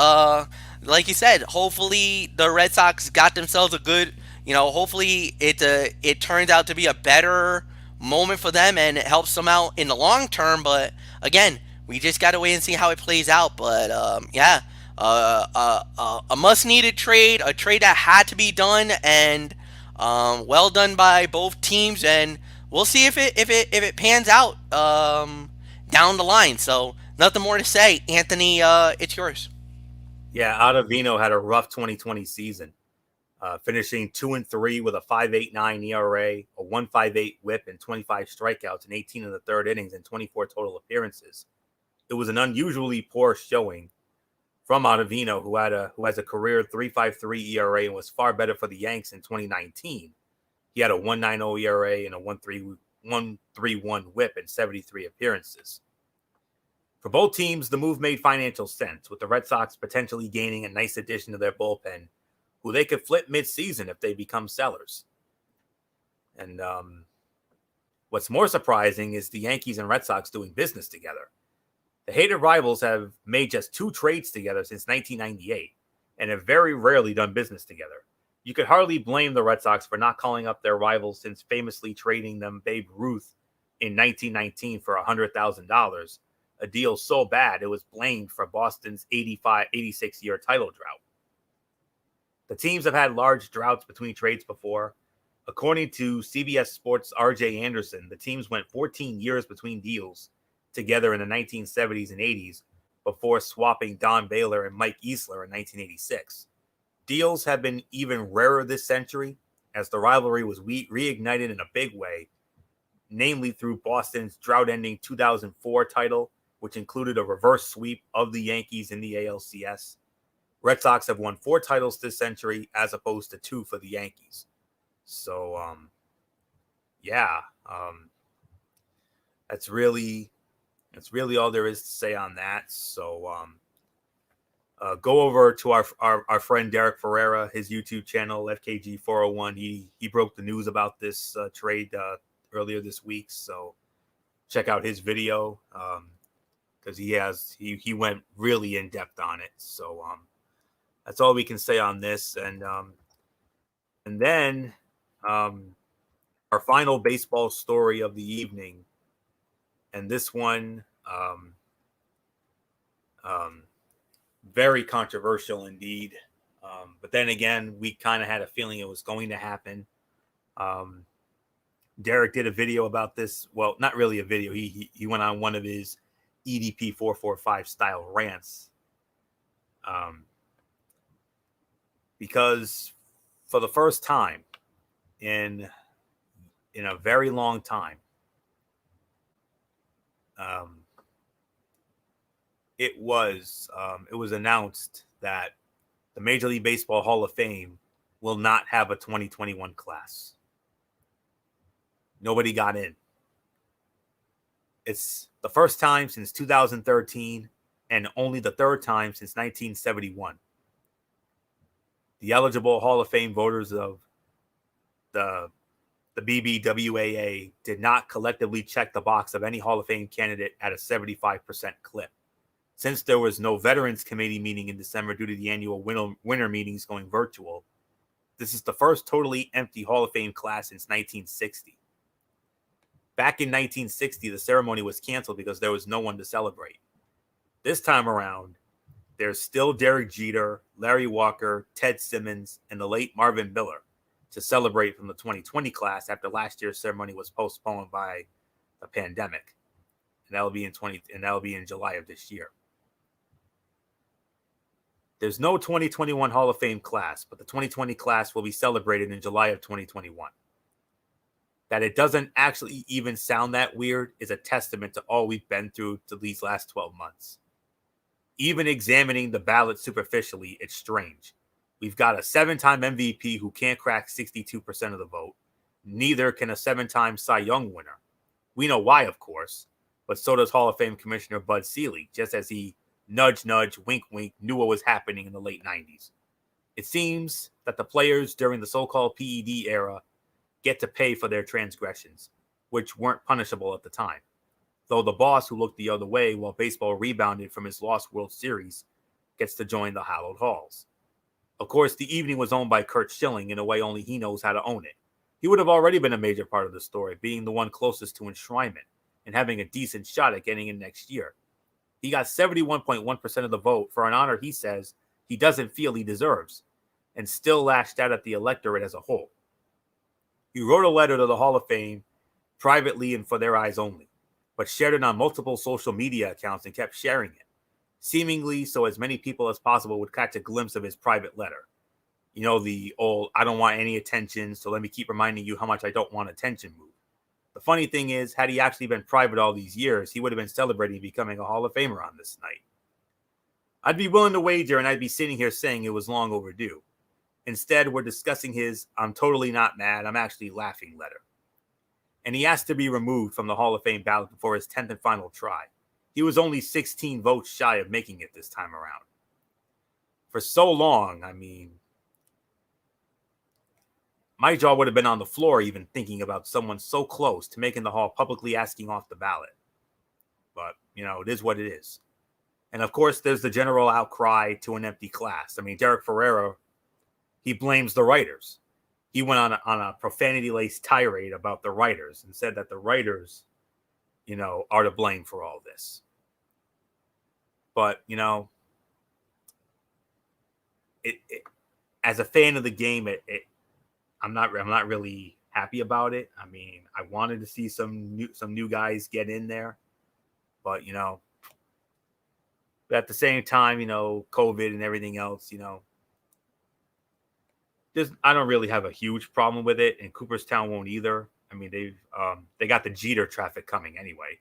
Like you said, hopefully the Red Sox got themselves a good. Hopefully it turns out to be a better moment for them, and it helps them out in the long term. But again, we just got to wait and see how it plays out. But yeah, a must-needed trade, a trade that had to be done, and well done by both teams. And we'll see if it pans out down the line. So nothing more to say, Anthony. It's yours. Yeah, Ottavino had a rough 2020 season, finishing 2-3 with a 5.89 ERA, a 1.58 WHIP, and 25 strikeouts in 18 of the third innings and 24 total appearances. It was an unusually poor showing from Ottavino, who has a career 3.53 ERA and was far better for the Yanks in 2019. He had a 1.90 ERA and a 1.31 WHIP in 73 appearances. For both teams, the move made financial sense, with the Red Sox potentially gaining a nice addition to their bullpen, who they could flip mid-season if they become sellers. And what's more surprising is the Yankees and Red Sox doing business together. The hated rivals have made just 2 trades together since 1998 and have very rarely done business together. You could hardly blame the Red Sox for not calling up their rivals since famously trading them Babe Ruth in 1919 for $100,000, a deal so bad it was blamed for Boston's 86-year title drought. The teams have had large droughts between trades before. According to CBS Sports' R.J. Anderson, the teams went 14 years between deals together in the 1970s and 80s before swapping Don Baylor and Mike Easler in 1986. Deals have been even rarer this century as the rivalry was reignited in a big way, namely through Boston's drought-ending 2004 title, which included a reverse sweep of the Yankees in the ALCS. Red Sox have won 4 titles this century as opposed to 2 for the Yankees. So, that's really all there is to say on that. So, go over to our friend Derek Ferreira, his YouTube channel, FKG401. He broke the news about this trade earlier this week. So check out his video because he went really in depth on it. So that's all we can say on this. And then our final baseball story of the evening, and this one very controversial indeed. But then again, we kind of had a feeling it was going to happen. Derek did a video about this. Well, not really a video. He went on one of his EDP 445 style rants. Because for the first time in a very long time, it was announced that the Major League Baseball Hall of Fame will not have a 2021 class. Nobody got in. It's the first time since 2013 and only the third time since 1971. The eligible Hall of Fame voters of the the BBWAA did not collectively check the box of any Hall of Fame candidate at a 75% clip. Since there was no Veterans Committee meeting in December due to the annual winter meetings going virtual, this is the first totally empty Hall of Fame class since 1960. Back in 1960, the ceremony was canceled because there was no one to celebrate. This time around, there's still Derek Jeter, Larry Walker, Ted Simmons, and the late Marvin Miller to celebrate from the 2020 class after last year's ceremony was postponed by the pandemic. And that'll be in July of this year. There's no 2021 Hall of Fame class, but the 2020 class will be celebrated in July of 2021. That it doesn't actually even sound that weird is a testament to all we've been through to these last 12 months. Even examining the ballot superficially, it's strange. We've got a 7-time MVP who can't crack 62% of the vote. Neither can a 7-time Cy Young winner. We know why, of course, but so does Hall of Fame Commissioner Bud Selig, just as he nudge, nudge, wink, wink, knew what was happening in the late 90s. It seems that the players during the so-called PED era get to pay for their transgressions, which weren't punishable at the time. Though the boss who looked the other way while baseball rebounded from his lost World Series gets to join the hallowed halls. Of course, the evening was owned by Curt Schilling in a way only he knows how to own it. He would have already been a major part of the story, being the one closest to enshrinement and having a decent shot at getting in next year. He got 71.1% of the vote for an honor he says he doesn't feel he deserves, and still lashed out at the electorate as a whole. He wrote a letter to the Hall of Fame privately and for their eyes only, but shared it on multiple social media accounts and kept sharing it, seemingly so as many people as possible would catch a glimpse of his private letter. You know, the old, I don't want any attention, so let me keep reminding you how much I don't want attention move. The funny thing is, had he actually been private all these years, he would have been celebrating becoming a Hall of Famer on this night. I'd be willing to wager, and I'd be sitting here saying it was long overdue. Instead, we're discussing his I'm totally not mad, I'm actually laughing letter. And he asked to be removed from the Hall of Fame ballot before his 10th and final try. He was only 16 votes shy of making it this time around. For so long, my jaw would have been on the floor even thinking about someone so close to making the Hall publicly asking off the ballot. But, it is what it is. And of course, there's the general outcry to an empty class. Derek Ferrera, he blames the writers. He went on a profanity-laced tirade about the writers and said that the writers, are to blame for all this. But, as a fan of the game, I'm not really happy about it. I wanted to see some new guys get in there, but but at the same time, COVID and everything else, I don't really have a huge problem with it, and Cooperstown won't either. They got the Jeter traffic coming anyway,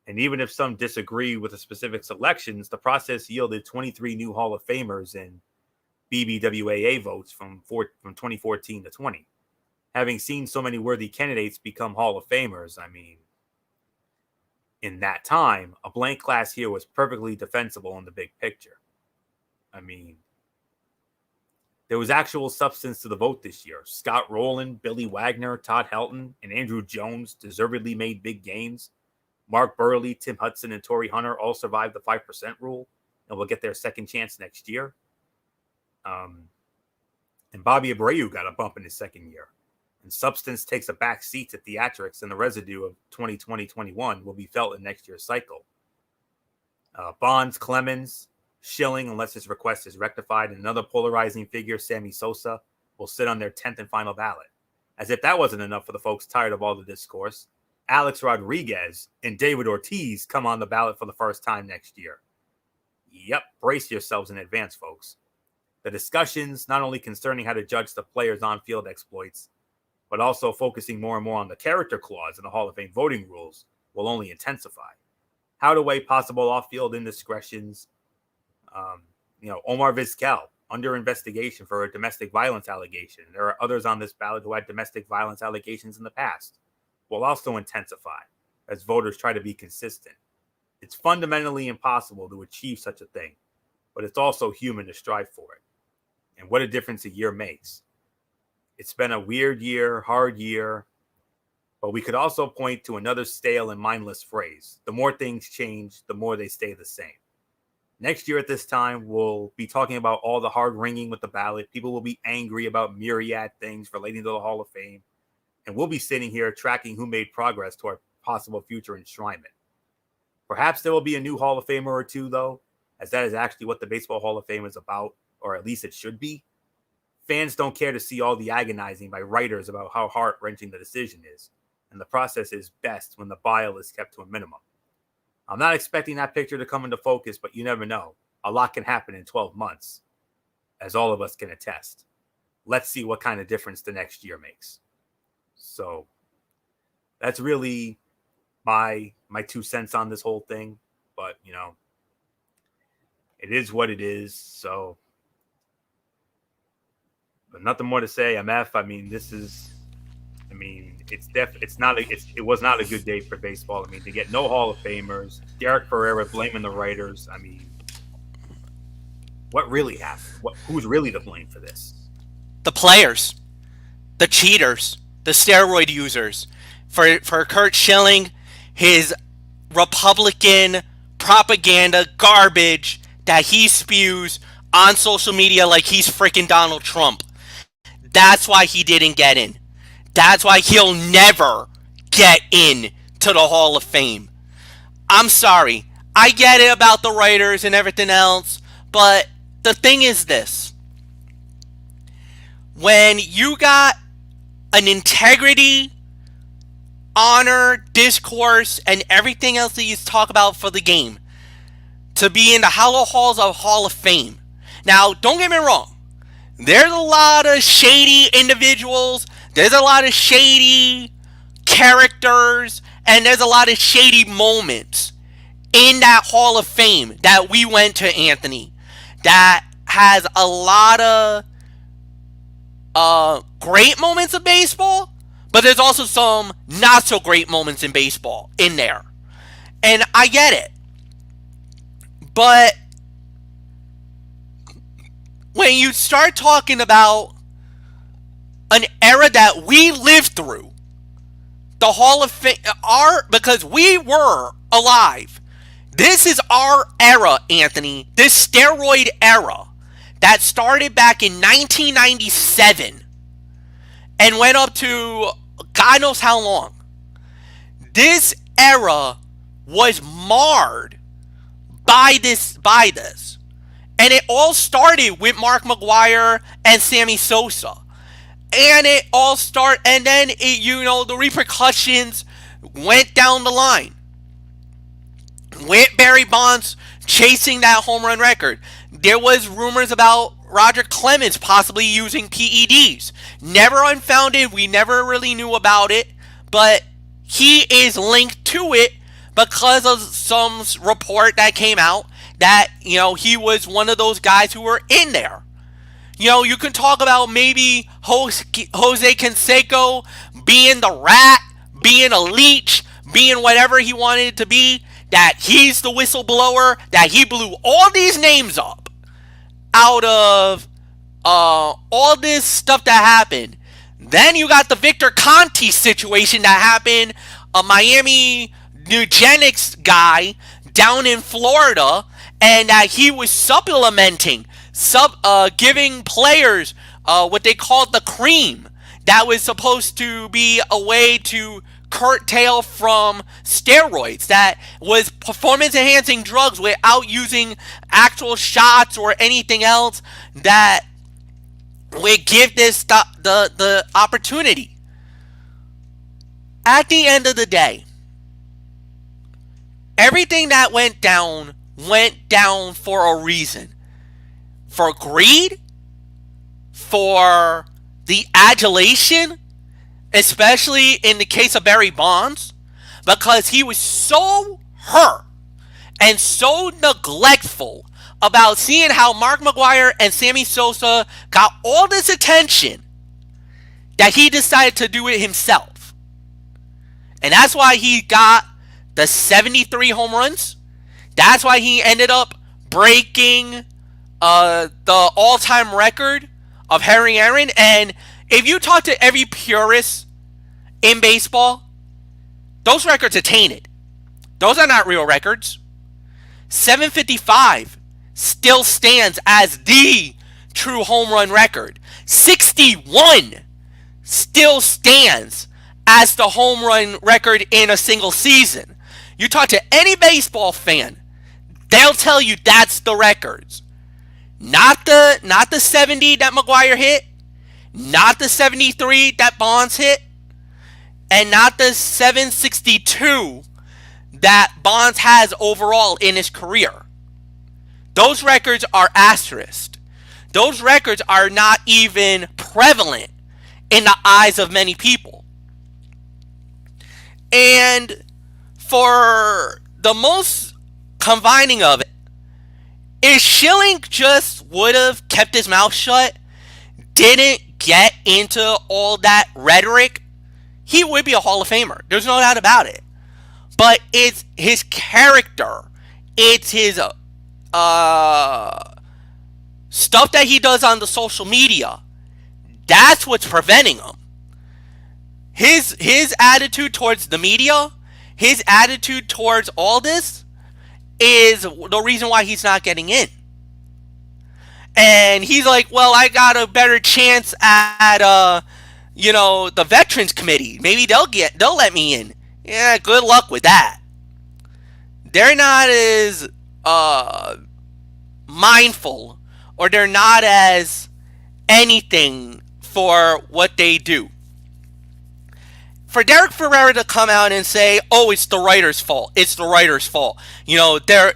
and even if some disagree with the specific selections, the process yielded 23 new Hall of Famers and BBWAA votes from 2014 to 20. Having seen so many worthy candidates become Hall of Famers, in that time, a blank class here was perfectly defensible in the big picture. There was actual substance to the vote this year. Scott Rowland, Billy Wagner, Todd Helton, and Andrew Jones deservedly made big gains. Mark Burley, Tim Hudson, and Torrey Hunter all survived the 5% rule and will get their second chance next year. And Bobby Abreu got a bump in his second year. And substance takes a back seat to theatrics, and the residue of 2020-21 will be felt in next year's cycle. Bonds, Clemens, Schilling, unless his request is rectified, and another polarizing figure, Sammy Sosa, will sit on their 10th and final ballot. As if that wasn't enough for the folks tired of all the discourse, Alex Rodriguez and David Ortiz come on the ballot for the first time next year. Yep, brace yourselves in advance, folks. The discussions, not only concerning how to judge the players' on-field exploits, but also focusing more and more on the character clause in the Hall of Fame voting rules, will only intensify. How to weigh possible off-field indiscretions. Omar Vizquel, under investigation for a domestic violence allegation. There are others on this ballot who had domestic violence allegations in the past. Will also intensify as voters try to be consistent. It's fundamentally impossible to achieve such a thing, but it's also human to strive for it. And what a difference a year makes. It's been a weird year, hard year, But we could also point to another stale and mindless phrase. The more things change, the more they stay the same. Next year at this time, we'll be talking about all the hard ringing with the ballot. People will be angry about myriad things relating to the Hall of Fame. And we'll be sitting here tracking who made progress toward possible future enshrinement. Perhaps there will be a new Hall of Famer or two, though, as that is actually what the Baseball Hall of Fame is about, or at least it should be. Fans don't care to see all the agonizing by writers about how heart-wrenching the decision is, and the process is best when the bile is kept to a minimum. I'm not expecting that picture to come into focus, but you never know. A lot can happen in 12 months, as all of us can attest. Let's see what kind of difference the next year makes. So that's really my 2 cents on this whole thing. But, you know, it is what it is. So, but nothing more to say. MF, I mean, it was not a good day for baseball. I mean, to get no Hall of Famers, Derek Ferreira blaming the writers. I mean, what really happened? Who's really to blame for this? The players, the cheaters, the steroid users. For Curt Schilling, his Republican propaganda garbage that he spews on social media like he's freaking Donald Trump. That's why he didn't get in. That's why he'll never get in to the Hall of Fame. I'm sorry. I get it about the writers and everything else, but the thing is this. When you got an integrity, honor, discourse, and everything else that you talk about for the game to be in the hollow halls of Hall of Fame. Now, don't get me wrong. There's a lot of shady individuals. There's a lot of shady characters. And there's a lot of shady moments in that Hall of Fame that we went to, Anthony. That has a lot of great moments of baseball. But there's also some not so great moments in baseball in there. And I get it. But when you start talking about an era that we lived through, the Hall of Fame, because we were alive. This is our era, Anthony. This steroid era that started back in 1997 and went up to God knows how long. This era was marred by this. And it all started with Mark McGwire and Sammy Sosa. And it all and then the repercussions went down the line. With Barry Bonds chasing that home run record. There was rumors about Roger Clemens possibly using PEDs. Never unfounded. We never really knew about it. But he is linked to it because of some report that came out that, he was one of those guys who were in there. You can talk about maybe Jose Canseco being the rat, being a leech, being whatever he wanted it to be, that he's the whistleblower, that he blew all these names up out of all this stuff that happened. Then you got the Victor Conte situation that happened, a Miami eugenics guy down in Florida, and that he was supplementing, giving players what they called the cream. That was supposed to be a way to curtail from steroids. That was performance-enhancing drugs without using actual shots or anything else that would give this the opportunity. At the end of the day, everything that went down for a reason. For greed, for the adulation, especially in the case of Barry Bonds, because he was so hurt and so neglectful about seeing how Mark McGwire and Sammy Sosa got all this attention that he decided to do it himself. And that's why he got the 73 home runs. That's why he ended up breaking the all-time record of Harry Aaron. And if you talk to every purist in baseball, Those records are tainted. Those are not real records. 755 still stands as the true home run record. 61 still stands as the home run record in a single season. You talk to any baseball fan, they'll tell you that's the records. Not the 70 that McGwire hit, not the 73 that Bonds hit, and not the 762 that Bonds has overall in his career. Those records are asterisked. Those records are not even prevalent in the eyes of many people. And for the most combining of it, if Schilling just would have kept his mouth shut, didn't get into all that rhetoric, he would be a Hall of Famer. There's no doubt about it. But it's his character. It's his stuff that he does on the social media. That's what's preventing him. His attitude towards the media, his attitude towards all this is the reason why he's not getting in. And he's like, well, I got a better chance at the Veterans Committee. Maybe they'll let me in. Yeah, good luck with that. They're not as mindful, or they're not as anything for what they do. For Derek Ferrera to come out and say, "Oh, it's the writer's fault. It's the writer's fault." They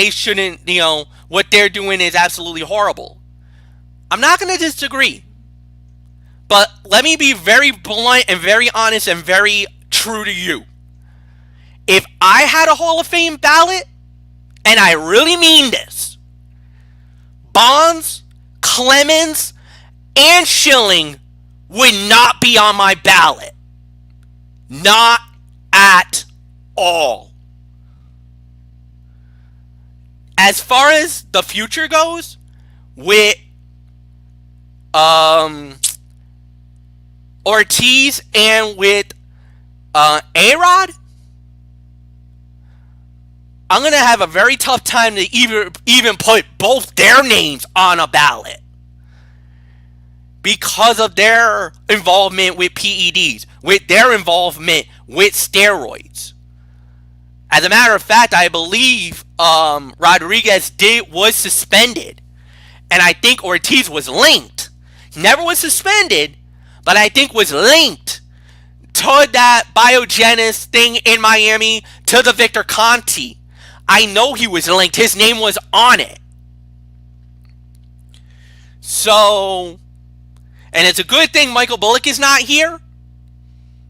shouldn't. What they're doing is absolutely horrible. I'm not going to disagree, but let me be very blunt and very honest and very true to you. If I had a Hall of Fame ballot, and I really mean this, Bonds, Clemens, and Schilling would not be on my ballot. Not at all. As far as the future goes, with Ortiz and with A-Rod, I'm going to have a very tough time to even put both their names on a ballot because of their involvement with PEDs, with their involvement with steroids. As a matter of fact, I believe Rodriguez was suspended, and I think Ortiz was linked. Never was suspended, but I think was linked to that Biogenesis thing in Miami, to the Victor Conti. I know he was linked. His name was on it. So, and it's a good thing Michael Bullock is not here,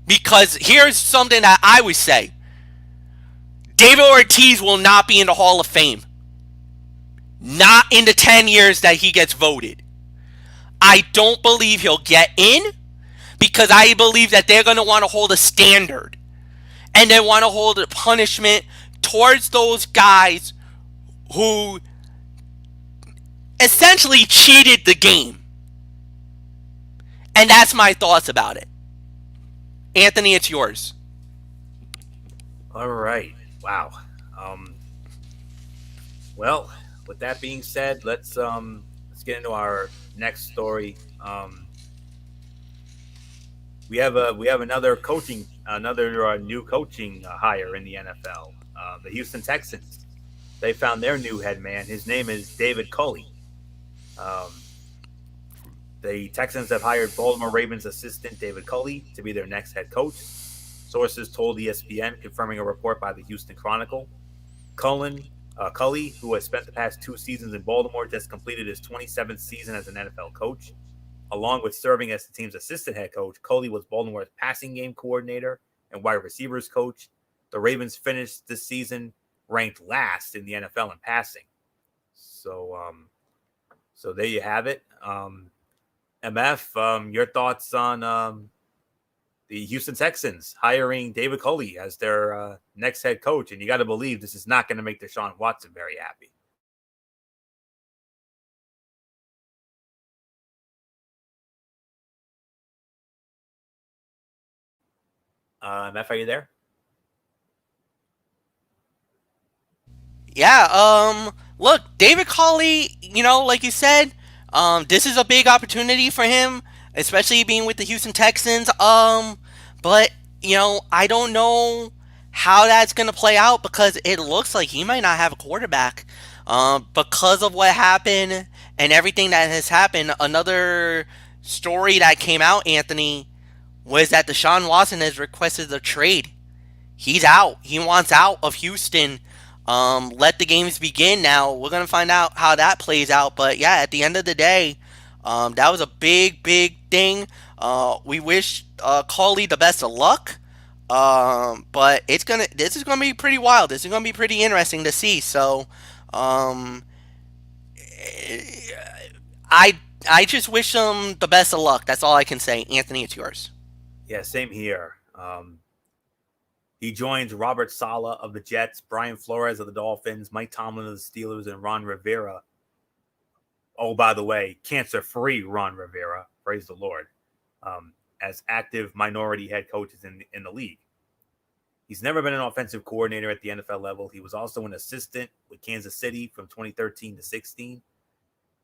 because here's something that I would say. David Ortiz will not be in the Hall of Fame. Not in the 10 years that he gets voted. I don't believe he'll get in, because I believe that they're going to want to hold a standard. And they want to hold a punishment towards those guys who essentially cheated the game. And that's my thoughts about it. Anthony, it's yours. All right. Wow. Well, with that being said, let's get into our next story. We have another new coaching hire in the NFL. The Houston Texans. They found their new head man. His name is David Culley. The Texans have hired Baltimore Ravens assistant David Culley to be their next head coach. Sources told ESPN, confirming a report by the Houston Chronicle. Culley, who has spent the past 2 seasons in Baltimore, just completed his 27th season as an NFL coach. Along with serving as the team's assistant head coach, Culley was Baltimore's passing game coordinator and wide receivers coach. The Ravens finished this season ranked last in the NFL in passing. So there you have it. MF, your thoughts on the Houston Texans hiring David Culley as their next head coach? And you got to believe this is not going to make Deshaun Watson very happy. Meth, are you there? Yeah, look, David Culley, like you said, this is a big opportunity for him, especially being with the Houston Texans. But I don't know how that's gonna play out because it looks like he might not have a quarterback. Because of what happened and everything that has happened, another story that came out, Anthony, was that Deshaun Watson has requested a trade. He's out. He wants out of Houston. Let the games begin now. We're going to find out how that plays out. But yeah, at the end of the day, that was a big, big thing. We wish Coley the best of luck. But this is gonna be pretty wild. This is gonna be pretty interesting to see. So, um, I I just wish him the best of luck. That's all I can say. Anthony, it's yours. Yeah, same here. He joins Robert Saleh of the Jets, Brian Flores of the Dolphins, Mike Tomlin of the Steelers, and Ron Rivera. Oh, by the way, cancer-free Ron Rivera, praise the Lord, as active minority head coaches in the league. He's never been an offensive coordinator at the NFL level. He was also an assistant with Kansas City from 2013 to 16.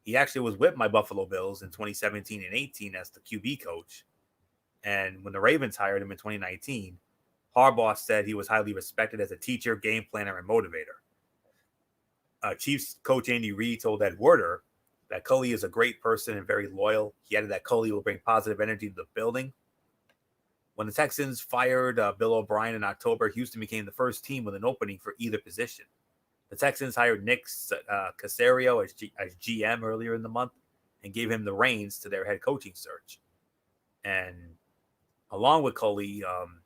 He actually was with my Buffalo Bills in 2017 and 18 as the QB coach. And when the Ravens hired him in 2019, Harbaugh said he was highly respected as a teacher, game planner, and motivator. Chiefs coach Andy Reid told Ed Werder that Culley is a great person and very loyal. He added that Culley will bring positive energy to the building. When the Texans fired Bill O'Brien in October, Houston became the first team with an opening for either position. The Texans hired Nick Caserio as GM earlier in the month and gave him the reins to their head coaching search. And along with Culley, I'm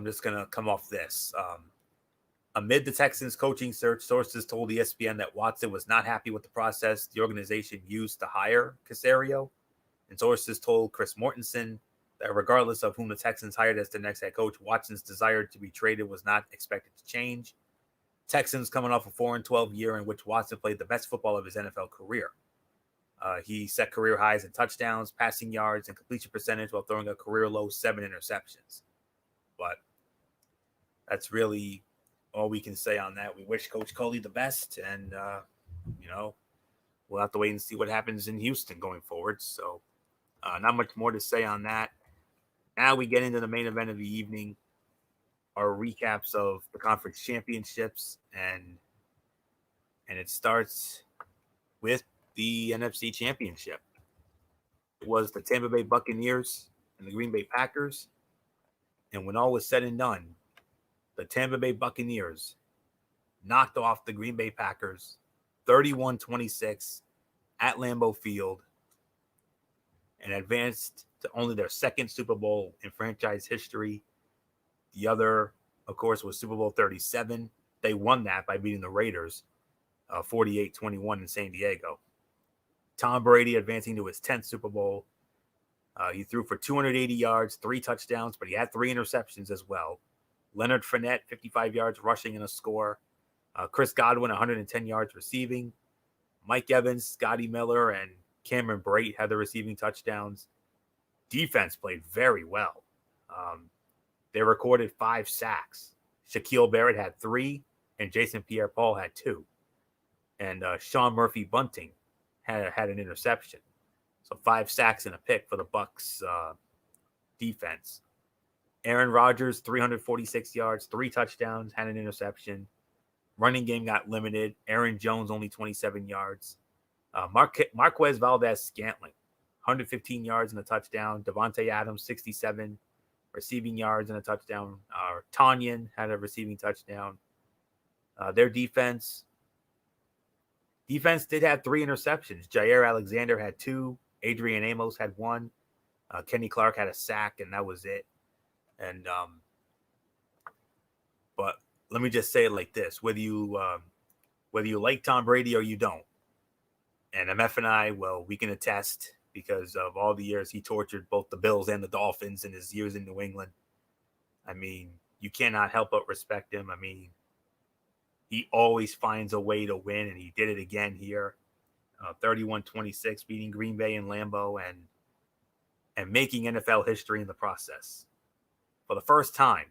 just going to come off this. Amid the Texans coaching search, sources told ESPN that Watson was not happy with the process the organization used to hire Caserio. And sources told Chris Mortensen that regardless of whom the Texans hired as their next head coach, Watson's desire to be traded was not expected to change. Texans coming off a 4-12 year in which Watson played the best football of his NFL career. He set career highs in touchdowns, passing yards, and completion percentage while throwing a career low 7 interceptions. But that's really all we can say on that. We wish Coach Culley the best, and we'll have to wait and see what happens in Houston going forward. So, not much more to say on that. Now we get into the main event of the evening, our recaps of the conference championships, and it starts with the NFC Championship. It was the Tampa Bay Buccaneers and the Green Bay Packers. And when all was said and done, the Tampa Bay Buccaneers knocked off the Green Bay Packers 31-26 at Lambeau Field and advanced to only their second Super Bowl in franchise history. The other, of course, was Super Bowl 37. They won that by beating the Raiders 48-21 in San Diego. Tom Brady advancing to his 10th Super Bowl. He threw for 280 yards, 3 touchdowns, but he had 3 interceptions as well. Leonard Fournette, 55 yards rushing and a score. Chris Godwin, 110 yards receiving. Mike Evans, Scotty Miller, and Cameron Brate had the receiving touchdowns. Defense played very well. They recorded 5 sacks. Shaquille Barrett had 3, and Jason Pierre-Paul had 2. And Sean Murphy-Bunting had an interception. So 5 sacks and a pick for the Bucs defense. Aaron Rodgers, 346 yards, 3 touchdowns, had an interception. Running game got limited. Aaron Jones, only 27 yards. Marquez Valdez-Scantling, 115 yards and a touchdown. Devontae Adams, 67 receiving yards and a touchdown. Tanyan had a receiving touchdown. Their defense did have 3 interceptions. Jair Alexander had 2. Adrian Amos had 1. Kenny Clark had a sack, and that was it. And but let me just say it like this: whether you like Tom Brady or you don't, and MF and I, well, we can attest because of all the years he tortured both the Bills and the Dolphins in his years in New England. I mean, you cannot help but respect him. I mean, he always finds a way to win, and he did it again here. 31-26, beating Green Bay and Lambeau. And and making NFL history in the process. For the first time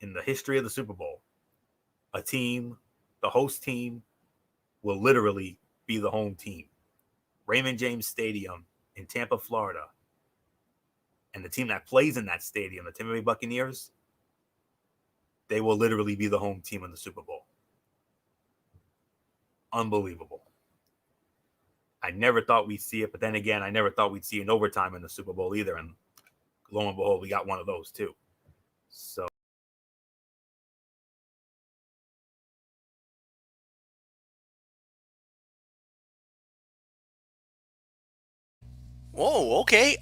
in the history of the Super Bowl, a team, the host team, will literally be the home team. Raymond James Stadium in Tampa, Florida, and the team that plays in that stadium, the Tampa Bay Buccaneers, they will literally be the home team in the Super Bowl. Unbelievable. I never thought we'd see it, but then again, I never thought we'd see an overtime in the Super Bowl either. And lo and behold, we got one of those too. So Whoa, okay.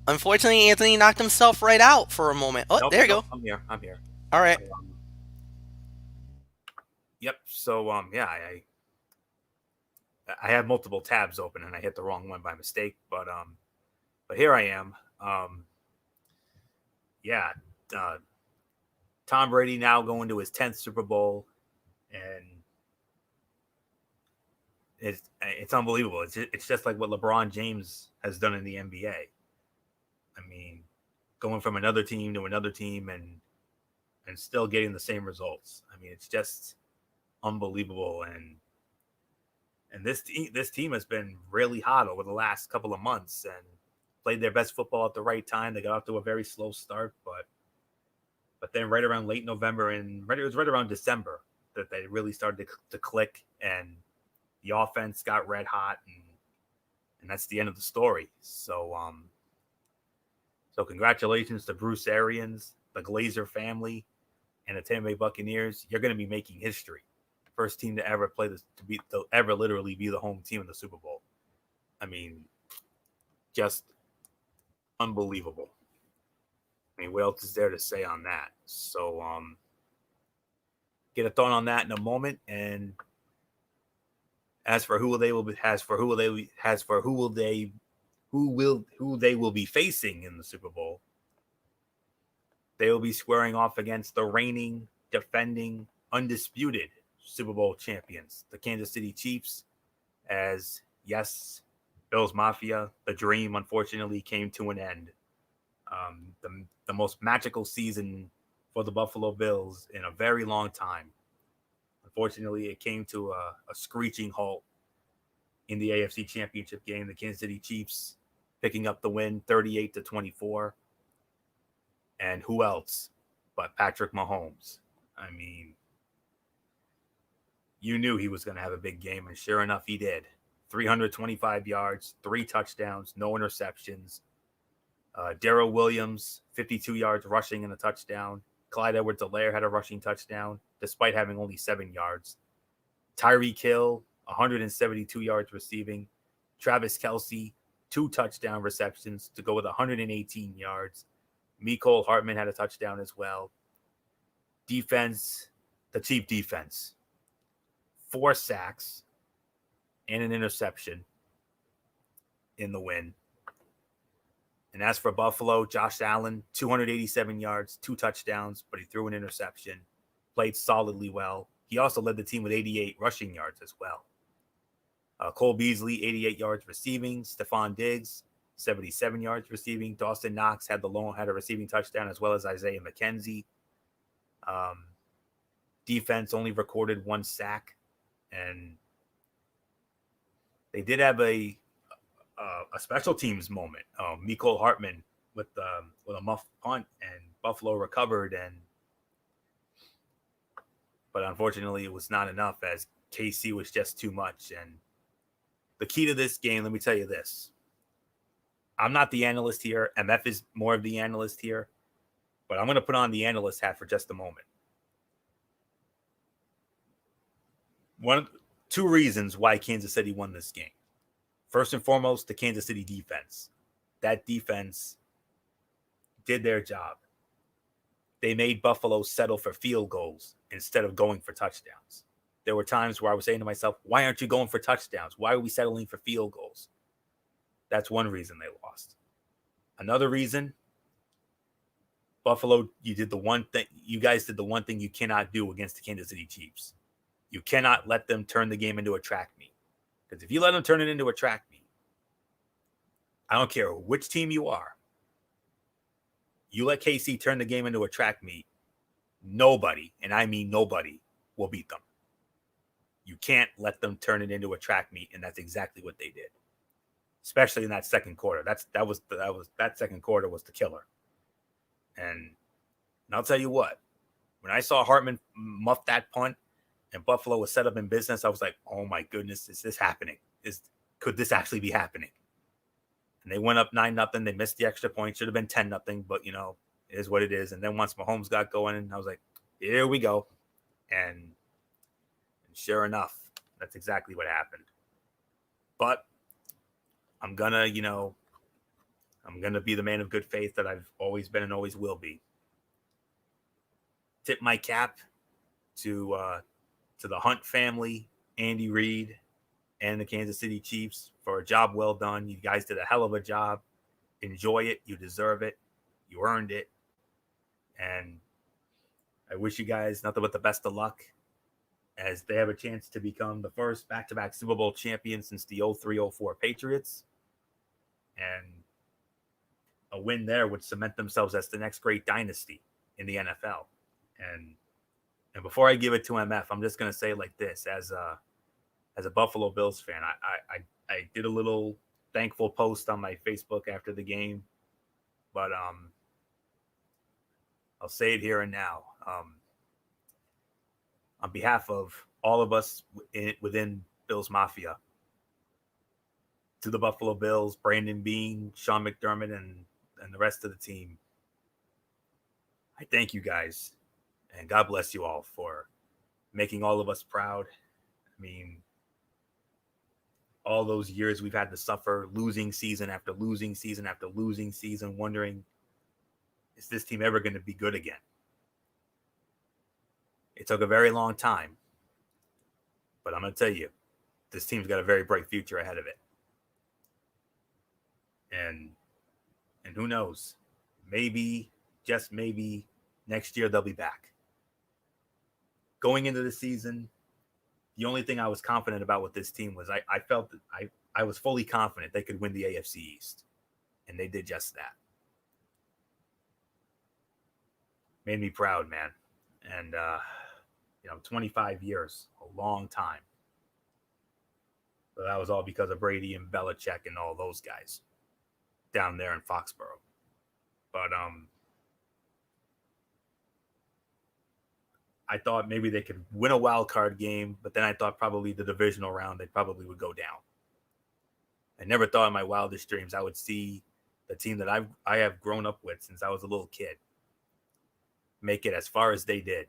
Unfortunately, Anthony knocked himself right out for a moment. Oh, nope, there you nope, go. I'm here. All right. Yep. So yeah, I had multiple tabs open and I hit the wrong one by mistake, but here I am. Yeah, Tom Brady now going to his 10th Super Bowl, and it's unbelievable. It's just like what LeBron James has done in the NBA. I mean, going from another team to another team and still getting the same results. I mean, it's just unbelievable. And this team has been really hot over the last couple of months and played their best football at the right time. They got off to a very slow start, but then right around late November and it was right around December that they really started to click, and the offense got red hot, and that's the end of the story. So congratulations to Bruce Arians, the Glazer family, and the Tampa Bay Buccaneers. You're going to be making history. First team to ever play this, to ever literally be the home team in the Super Bowl. I mean, just unbelievable. I mean, what else is there to say on that? So, get a thought on that in a moment. And as for who they will be facing in the Super Bowl, they will be squaring off against the reigning, defending, undisputed Super Bowl champions, the Kansas City Chiefs. As yes, Bills Mafia, the dream unfortunately came to an end. The most magical season for the Buffalo Bills in a very long time. Unfortunately, it came to a screeching halt in the AFC Championship game. The Kansas City Chiefs picking up the win 38-24. And who else but Patrick Mahomes? I mean, you knew he was going to have a big game, and sure enough, he did. 325 yards, 3 touchdowns, no interceptions. Darrell Williams, 52 yards rushing and a touchdown. Clyde Edwards-Helaire had a rushing touchdown, despite having only 7 yards. Tyreek Hill, 172 yards receiving. Travis Kelce, 2 touchdown receptions to go with 118 yards. Mecole Hardman had a touchdown as well. Defense, the Chief defense. 4 sacks and an interception in the win. And as for Buffalo, Josh Allen, 287 yards, 2 touchdowns, but he threw an interception, played solidly well. He also led the team with 88 rushing yards as well. Cole Beasley, 88 yards receiving. Stephon Diggs, 77 yards receiving. Dawson Knox had a receiving touchdown, as well as Isaiah McKenzie. Defense only recorded 1 sack, and they did have a special teams moment. Mecole Hardman with a muff punt, and Buffalo recovered, but unfortunately it was not enough, as KC was just too much. And the key to this game, let me tell you this. I'm not the analyst here. MF is more of the analyst here, but I'm going to put on the analyst hat for just a moment. 2 reasons why Kansas City won this game. First and foremost, the Kansas City defense. That defense did their job. They made Buffalo settle for field goals instead of going for touchdowns. There were times where I was saying to myself, why aren't you going for touchdowns? Why are we settling for field goals? That's one reason they lost. Another reason, Buffalo, you guys did the one thing you cannot do against the Kansas City Chiefs. You cannot let them turn the game into a track meet. Because if you let them turn it into a track meet, I don't care which team you are. You let KC turn the game into a track meet, nobody, and I mean nobody, will beat them. You can't let them turn it into a track meet, and that's exactly what they did. Especially in that second quarter. That second quarter was the killer. And I'll tell you what, when I saw Hartman muff that punt and Buffalo was set up in business, I was like, oh my goodness, is this happening? Could this actually be happening? And they went up 9-0. They missed the extra point. Should have been 10-0, but it is what it is. And then once Mahomes got going, I was like, here we go. And sure enough, that's exactly what happened. But I'm gonna be the man of good faith that I've always been and always will be. Tip my cap to the Hunt family, Andy Reid, and the Kansas City Chiefs for a job well done. You guys did a hell of a job. Enjoy it. You deserve it. You earned it. And I wish you guys nothing but the best of luck as they have a chance to become the first back-to-back Super Bowl champion since the 03-04 Patriots. And a win there would cement themselves as the next great dynasty in the NFL. And before I give it to MF, I'm just going to say it like this. As a Buffalo Bills fan, I did a little thankful post on my Facebook after the game, but I'll say it here and now. On behalf of all of us within Bills Mafia, to the Buffalo Bills, Brandon Beane, Sean McDermott, and the rest of the team, I thank you guys, and God bless you all for making all of us proud. I mean, all those years we've had to suffer, losing season after losing season after losing season, wondering, is this team ever going to be good again? It took a very long time, but I'm going to tell you, this team's got a very bright future ahead of it. And who knows, maybe, just maybe, next year they'll be back. Going into the season, the only thing I was confident about with this team was I felt that I was fully confident they could win the AFC East. And they did just that. Made me proud, man. And, 25 years, a long time. But that was all because of Brady and Belichick and all those guys down there in Foxborough. But I thought maybe they could win a wild card game, but then I thought probably the divisional round they probably would go down. I never thought in my wildest dreams I would see the team that I have grown up with since I was a little kid make it as far as they did.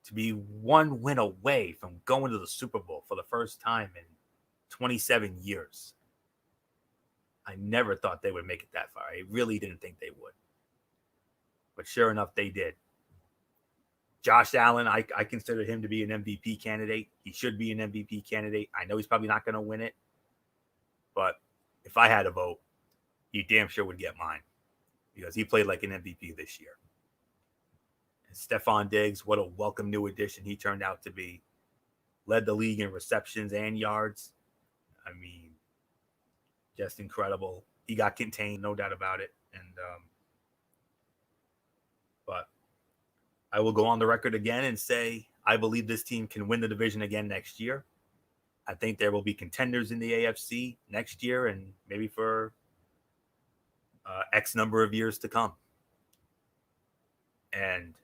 To be one win away from going to the Super Bowl for the first time in 27 years. I never thought they would make it that far. I really didn't think they would. But sure enough, they did. Josh Allen, I consider him to be an MVP candidate. He should be an MVP candidate. I know he's probably not going to win it. But if I had a vote, he damn sure would get mine. Because he played like an MVP this year. And Stephon Diggs, what a welcome new addition he turned out to be. Led the league in receptions and yards. I mean, just incredible. He got contained, no doubt about it. And but I will go on the record again and say I believe this team can win the division again next year. I think there will be contenders in the AFC next year and maybe for X number of years to come. And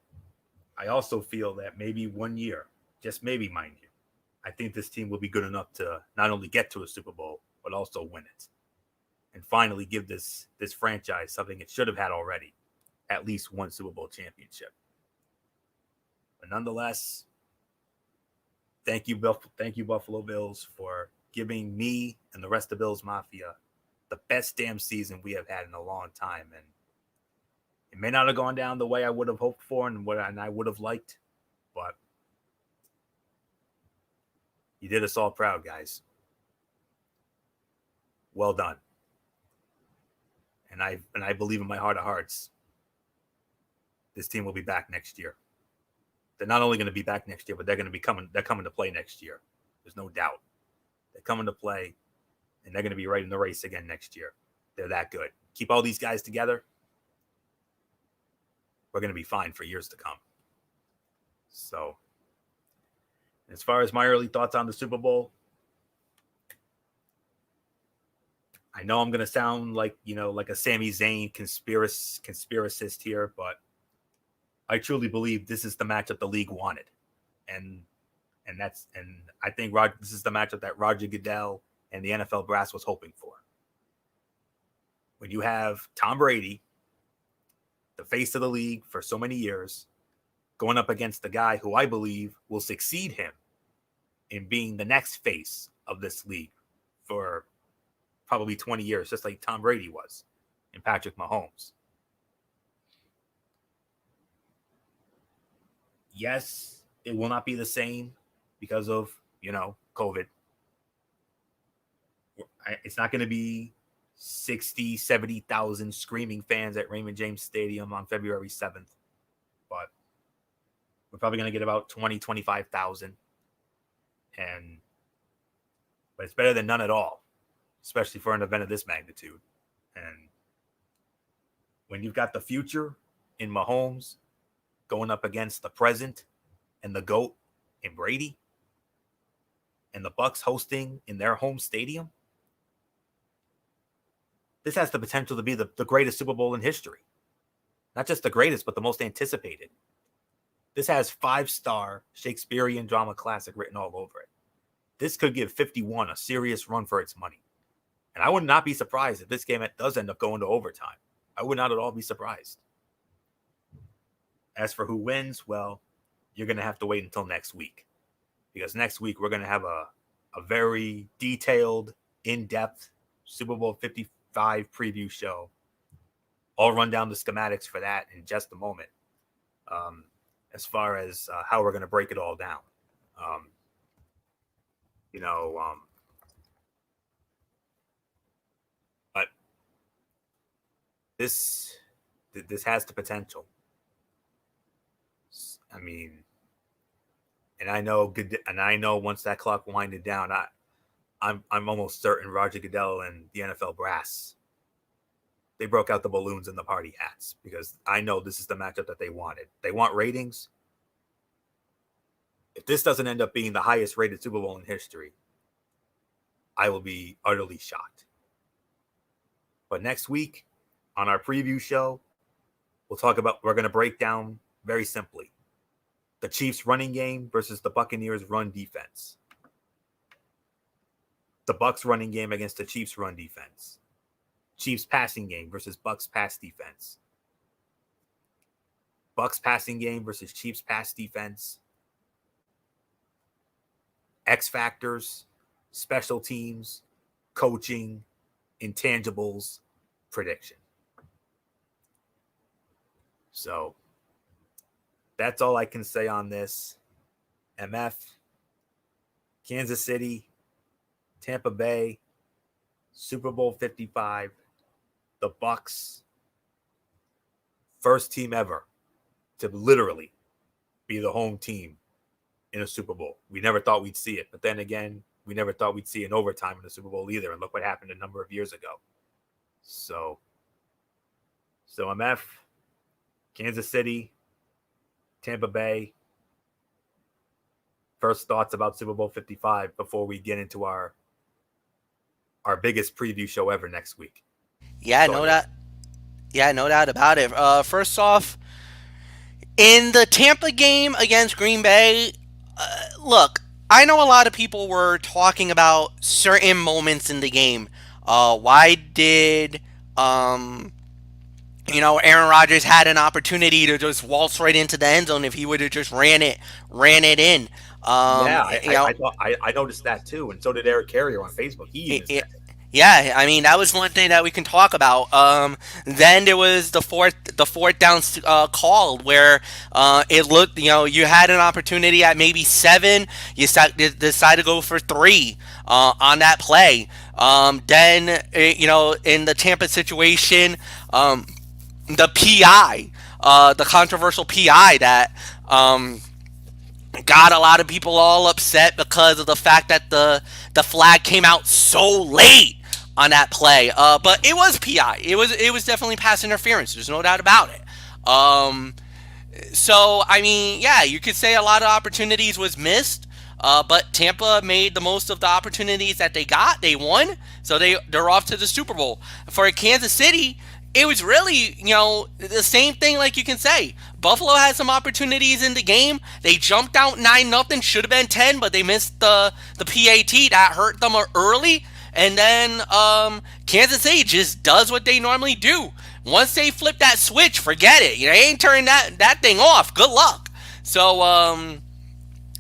I also feel that maybe one year, just maybe, mind you, I think this team will be good enough to not only get to a Super Bowl, but also win it. And finally give this franchise something it should have had already, at least one Super Bowl championship. But nonetheless, thank you Buffalo Bills for giving me and the rest of Bills Mafia the best damn season we have had in a long time. And it may not have gone down the way I would have hoped for and I would have liked, but you did us all proud, guys. Well done. And I believe in my heart of hearts, this team will be back next year. They're not only going to be back next year, but they're coming to play next year. There's no doubt. They're coming to play, and they're going to be right in the race again next year. They're that good. Keep all these guys together. We're going to be fine for years to come. So, as far as my early thoughts on the Super Bowl, I know I'm going to sound like, like a Sami Zayn conspiracist here, but I truly believe this is the matchup the league wanted. And I think this is the matchup that Roger Goodell and the NFL brass was hoping for. When you have Tom Brady, the face of the league for so many years, going up against the guy who I believe will succeed him in being the next face of this league for probably 20 years, just like Tom Brady was, and Patrick Mahomes. Yes, it will not be the same because of, COVID. It's not going to be 60, 70,000 screaming fans at Raymond James Stadium on February 7th. But we're probably going to get about 20, 25,000. But it's better than none at all, especially for an event of this magnitude. And when you've got the future in Mahomes going up against the present and the GOAT in Brady, and the Bucs hosting in their home stadium, this has the potential to be the greatest Super Bowl in history. Not just the greatest, but the most anticipated. This has 5-star Shakespearean drama classic written all over it. This could give 51 a serious run for its money. And I would not be surprised if this game does end up going to overtime. I would not at all be surprised. As for who wins, well, you're going to have to wait until next week. Because next week we're going to have a very detailed, in-depth Super Bowl 55 preview show. I'll run down the schematics for that in just a moment. As far as how we're going to break it all down. But this has the potential. I mean, and I know once that clock winded down, I'm almost certain Roger Goodell and the NFL brass, they broke out the balloons and the party hats, because I know this is the matchup that they wanted. They want ratings. If this doesn't end up being the highest rated Super Bowl in history, I will be utterly shocked. But next week on our preview show, we're going to break down very simply the Chiefs running game versus the Buccaneers run defense. The Bucs running game against the Chiefs run defense. Chiefs passing game versus Bucs pass defense. Bucs passing game versus Chiefs pass defense. X factors, special teams, coaching, intangibles, prediction. So that's all I can say on this. MF, Kansas City, Tampa Bay, Super Bowl 55, the Bucs, first team ever to literally be the home team in a Super Bowl. We never thought we'd see it, but then again, we never thought we'd see an overtime in the Super Bowl either. And look what happened a number of years ago. So MF, Kansas City, Tampa Bay. First thoughts about Super Bowl 55 before we get into our biggest preview show ever next week. Yeah, no doubt about it. First off, in the Tampa game against Green Bay, look, I know a lot of people were talking about certain moments in the game. Why did Aaron Rodgers had an opportunity to just waltz right into the end zone if he would have just ran it in. I noticed that too, and so did Eric Carrier on Facebook. He even said it. Yeah, I mean, that was one thing that we can talk about. Then there was the fourth down call where it looked, you had an opportunity at maybe 7. You decided to go for 3 on that play. Then, in the Tampa situation, the PI, the controversial PI that got a lot of people all upset because of the fact that the flag came out so late on that play. But it was PI. It was definitely pass interference. There's no doubt about it. So I mean, yeah, you could say a lot of opportunities was missed. But Tampa made the most of the opportunities that they got. They won, so they're off to the Super Bowl. For Kansas City, it was really, the same thing. Like you can say, Buffalo had some opportunities in the game. They jumped out 9-0, should have been 10, but they missed the PAT that hurt them early. And then Kansas City just does what they normally do. Once they flip that switch, forget it. They ain't turning that thing off. Good luck. So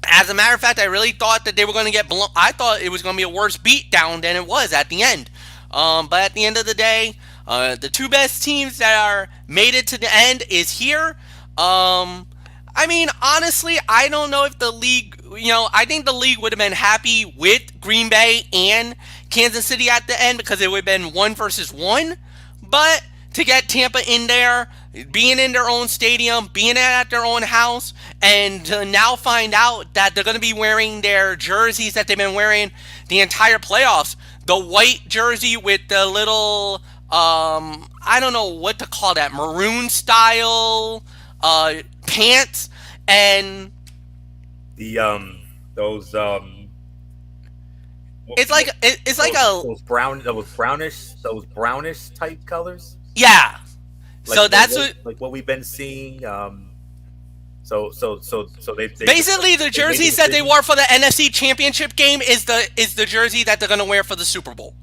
as a matter of fact, I really thought that they were going to get blown. I thought it was going to be a worse beatdown than it was at the end. But at the end of the day, the two best teams that are made it to the end is here. I mean, honestly, I don't know if the league, I think the league would have been happy with Green Bay and Kansas City at the end because it would have been 1 versus 1. But to get Tampa in there, being in their own stadium, being at their own house, and to now find out that they're going to be wearing their jerseys that they've been wearing the entire playoffs. The white jersey with the little, I don't know what to call that, maroon style pants, and those it's like those brownish type colors. Yeah. Like, so that's what we've been seeing. So they basically the jerseys that they wore for the NFC Championship game is the jersey that they're gonna wear for the Super Bowl.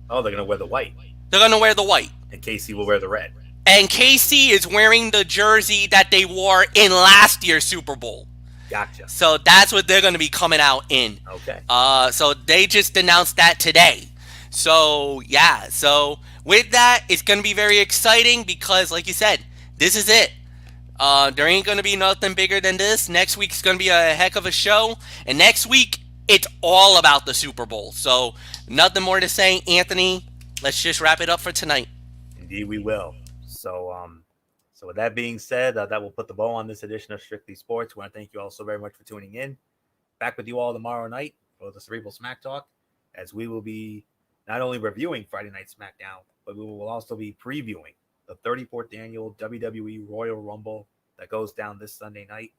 Oh, they're gonna wear the white. They're gonna wear the white. And KC will wear the red. And KC is wearing the jersey that they wore in last year's Super Bowl. Gotcha. So that's what they're gonna be coming out in. Okay. So they just announced that today. So yeah. So with that, it's gonna be very exciting because, like you said, this is it. There ain't gonna be nothing bigger than this. Next week's gonna be a heck of a show, and next week it's all about the Super Bowl. So nothing more to say, Anthony. Let's just wrap it up for tonight. Indeed, we will. So with that being said, that will put the bow on this edition of Strictly Sports. We want to thank you all so very much for tuning in. Back with you all tomorrow night for the Cerebral Smack Talk, as we will be not only reviewing Friday Night SmackDown, but we will also be previewing the 34th annual WWE Royal Rumble that goes down this Sunday night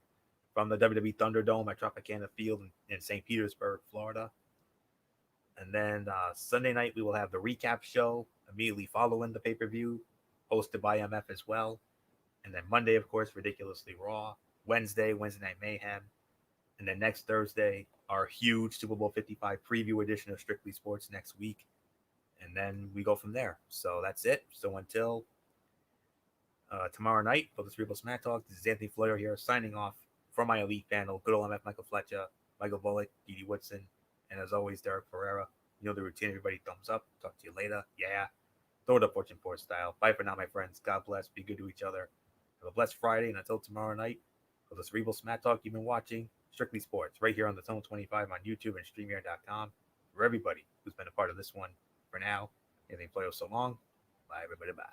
from the WWE Thunderdome at Tropicana Field in St. Petersburg, Florida. And then Sunday night, we will have the recap show immediately following the pay-per-view, hosted by MF as well. And then Monday, of course, Ridiculously Raw. Wednesday Night Mayhem. And then next Thursday, our huge Super Bowl 55 preview edition of Strictly Sports next week. And then we go from there. So that's it. So until tomorrow night for the Cerebral Smack Talk, this is Anthony Floyer here signing off from my elite panel. Good old MF Michael Fletcher, Michael Bullock, Dee Woodson, and as always, Derek Ferreira. You know the routine. Everybody, thumbs up. Talk to you later. Yeah. Throw it up Fortune Port style. Bye for now, my friends. God bless. Be good to each other. Have a blessed Friday. And until tomorrow night, for the Cerebral Smack Talk you've been watching, Strictly Sports, right here on the Tunnel 25 on YouTube and StreamYard.com. For everybody who's been a part of this one, for now, Anthony Floyer so long. Bye, everybody. Bye.